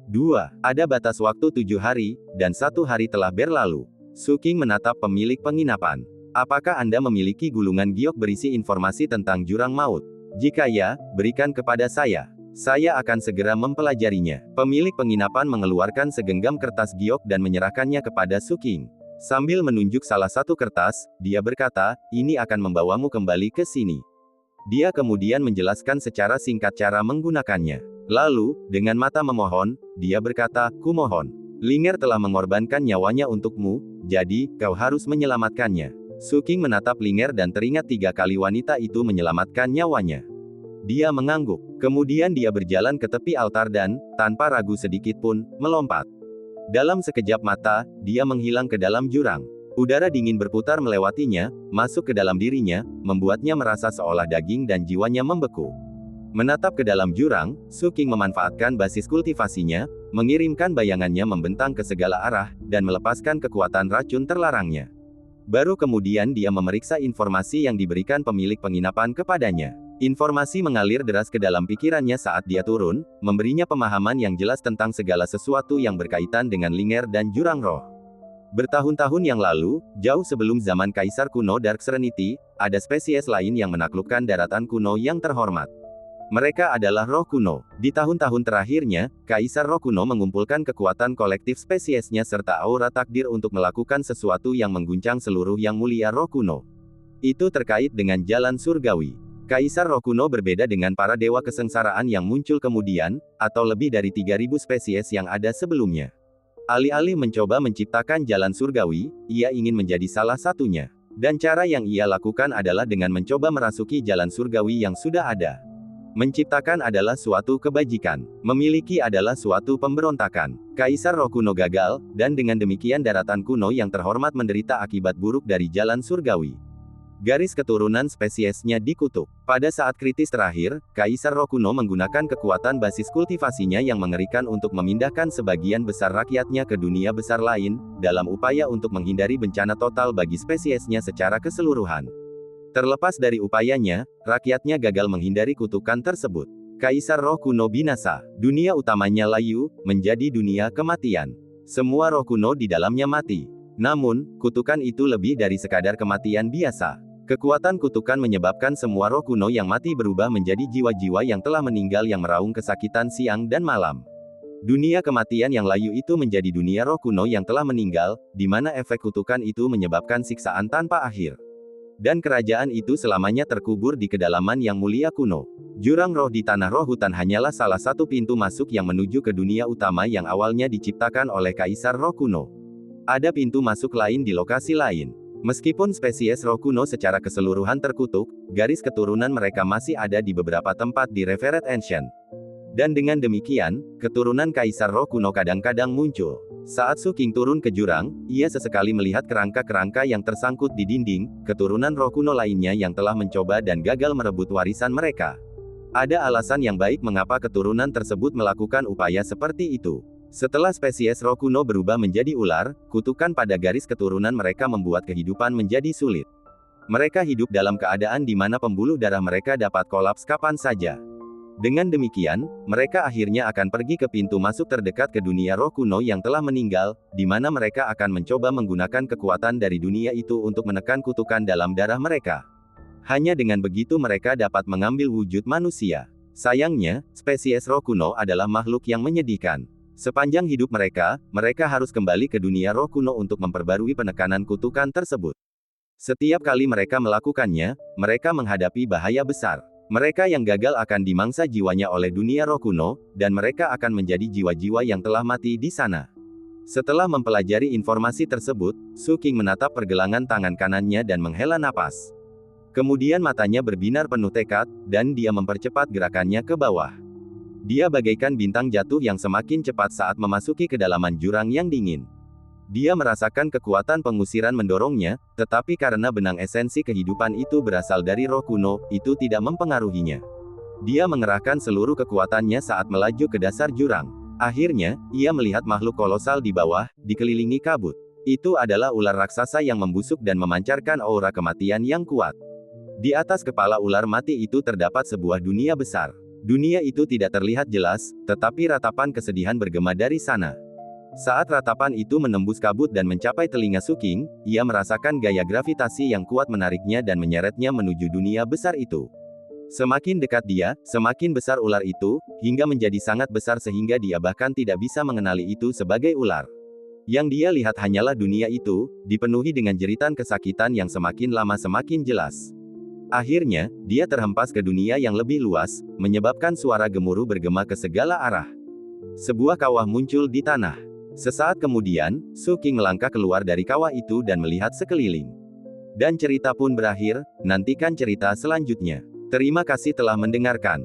2. Ada batas waktu 7 hari, dan 1 hari telah berlalu. Su King menatap pemilik penginapan. Apakah Anda memiliki gulungan giok berisi informasi tentang jurang maut? Jika ya, berikan kepada saya. Saya akan segera mempelajarinya. Pemilik penginapan mengeluarkan segenggam kertas giok dan menyerahkannya kepada Su King. Sambil menunjuk salah satu kertas, dia berkata, ini akan membawamu kembali ke sini. Dia kemudian menjelaskan secara singkat cara menggunakannya. Lalu, dengan mata memohon, dia berkata, kumohon. Linger telah mengorbankan nyawanya untukmu, jadi, kau harus menyelamatkannya. Su King menatap Linger dan teringat 3 kali wanita itu menyelamatkan nyawanya. Dia mengangguk. Kemudian dia berjalan ke tepi altar dan, tanpa ragu sedikit pun, melompat. Dalam sekejap mata, dia menghilang ke dalam jurang. Udara dingin berputar melewatinya, masuk ke dalam dirinya, membuatnya merasa seolah daging dan jiwanya membeku. Menatap ke dalam jurang, Su King memanfaatkan basis kultivasinya, mengirimkan bayangannya membentang ke segala arah, dan melepaskan kekuatan racun terlarangnya. Baru kemudian dia memeriksa informasi yang diberikan pemilik penginapan kepadanya. Informasi mengalir deras ke dalam pikirannya saat dia turun, memberinya pemahaman yang jelas tentang segala sesuatu yang berkaitan dengan Linger dan jurang roh. Bertahun-tahun yang lalu, jauh sebelum zaman Kaisar kuno Dark Serenity, ada spesies lain yang menaklukkan daratan kuno yang terhormat. Mereka adalah roh kuno. Di tahun-tahun terakhirnya, Kaisar roh kuno mengumpulkan kekuatan kolektif spesiesnya serta aura takdir untuk melakukan sesuatu yang mengguncang seluruh yang mulia roh kuno. Itu terkait dengan jalan surgawi. Kaisar roh kuno berbeda dengan para dewa kesengsaraan yang muncul kemudian, atau lebih dari 3000 spesies yang ada sebelumnya. Alih-alih mencoba menciptakan jalan surgawi, ia ingin menjadi salah satunya. Dan cara yang ia lakukan adalah dengan mencoba merasuki jalan surgawi yang sudah ada. Menciptakan adalah suatu kebajikan. Memiliki adalah suatu pemberontakan. Kaisar roh kuno gagal, dan dengan demikian daratan kuno yang terhormat menderita akibat buruk dari jalan surgawi. Garis keturunan spesiesnya dikutuk. Pada saat kritis terakhir, Kaisar roh kuno menggunakan kekuatan basis kultivasinya yang mengerikan untuk memindahkan sebagian besar rakyatnya ke dunia besar lain, dalam upaya untuk menghindari bencana total bagi spesiesnya secara keseluruhan. Terlepas dari upayanya, rakyatnya gagal menghindari kutukan tersebut. Kaisar roh kuno binasa. Dunia utamanya layu, menjadi dunia kematian. Semua roh kuno di dalamnya mati. Namun, kutukan itu lebih dari sekadar kematian biasa. Kekuatan kutukan menyebabkan semua roh kuno yang mati berubah menjadi jiwa-jiwa yang telah meninggal yang meraung kesakitan siang dan malam. Dunia kematian yang layu itu menjadi dunia roh kuno yang telah meninggal, di mana efek kutukan itu menyebabkan siksaan tanpa akhir. Dan kerajaan itu selamanya terkubur di kedalaman yang mulia kuno. Jurang roh di tanah roh hutan hanyalah salah satu pintu masuk yang menuju ke dunia utama yang awalnya diciptakan oleh Kaisar roh kuno. Ada pintu masuk lain di lokasi lain. Meskipun spesies roh kuno secara keseluruhan terkutuk, garis keturunan mereka masih ada di beberapa tempat di Revered Ancient. Dan dengan demikian, keturunan Kaisar roh kuno kadang-kadang muncul. Saat Su King turun ke jurang, ia sesekali melihat kerangka-kerangka yang tersangkut di dinding, keturunan roh kuno lainnya yang telah mencoba dan gagal merebut warisan mereka. Ada alasan yang baik mengapa keturunan tersebut melakukan upaya seperti itu. Setelah spesies roh kuno berubah menjadi ular, kutukan pada garis keturunan mereka membuat kehidupan menjadi sulit. Mereka hidup dalam keadaan di mana pembuluh darah mereka dapat kolaps kapan saja. Dengan demikian, mereka akhirnya akan pergi ke pintu masuk terdekat ke dunia roh kuno yang telah meninggal, di mana mereka akan mencoba menggunakan kekuatan dari dunia itu untuk menekan kutukan dalam darah mereka. Hanya dengan begitu mereka dapat mengambil wujud manusia. Sayangnya, spesies roh kuno adalah makhluk yang menyedihkan. Sepanjang hidup mereka, mereka harus kembali ke dunia roh kuno untuk memperbarui penekanan kutukan tersebut. Setiap kali mereka melakukannya, mereka menghadapi bahaya besar. Mereka yang gagal akan dimangsa jiwanya oleh dunia roh kuno, dan mereka akan menjadi jiwa-jiwa yang telah mati di sana. Setelah mempelajari informasi tersebut, Su King menatap pergelangan tangan kanannya dan menghela napas. Kemudian matanya berbinar penuh tekad, dan dia mempercepat gerakannya ke bawah. Dia bagaikan bintang jatuh yang semakin cepat saat memasuki kedalaman jurang yang dingin. Dia merasakan kekuatan pengusiran mendorongnya, tetapi karena benang esensi kehidupan itu berasal dari roh kuno, itu tidak mempengaruhinya. Dia mengerahkan seluruh kekuatannya saat melaju ke dasar jurang. Akhirnya, ia melihat makhluk kolosal di bawah, dikelilingi kabut. Itu adalah ular raksasa yang membusuk dan memancarkan aura kematian yang kuat. Di atas kepala ular mati itu terdapat sebuah dunia besar. Dunia itu tidak terlihat jelas, tetapi ratapan kesedihan bergema dari sana. Saat ratapan itu menembus kabut dan mencapai telinga Su King, ia merasakan gaya gravitasi yang kuat menariknya dan menyeretnya menuju dunia besar itu. Semakin dekat dia, semakin besar ular itu, hingga menjadi sangat besar sehingga dia bahkan tidak bisa mengenali itu sebagai ular. Yang dia lihat hanyalah dunia itu, dipenuhi dengan jeritan kesakitan yang semakin lama semakin jelas. Akhirnya, dia terhempas ke dunia yang lebih luas, menyebabkan suara gemuruh bergema ke segala arah. Sebuah kawah muncul di tanah. Sesaat kemudian, Su King melangkah keluar dari kawah itu dan melihat sekeliling. Dan cerita pun berakhir, nantikan cerita selanjutnya. Terima kasih telah mendengarkan.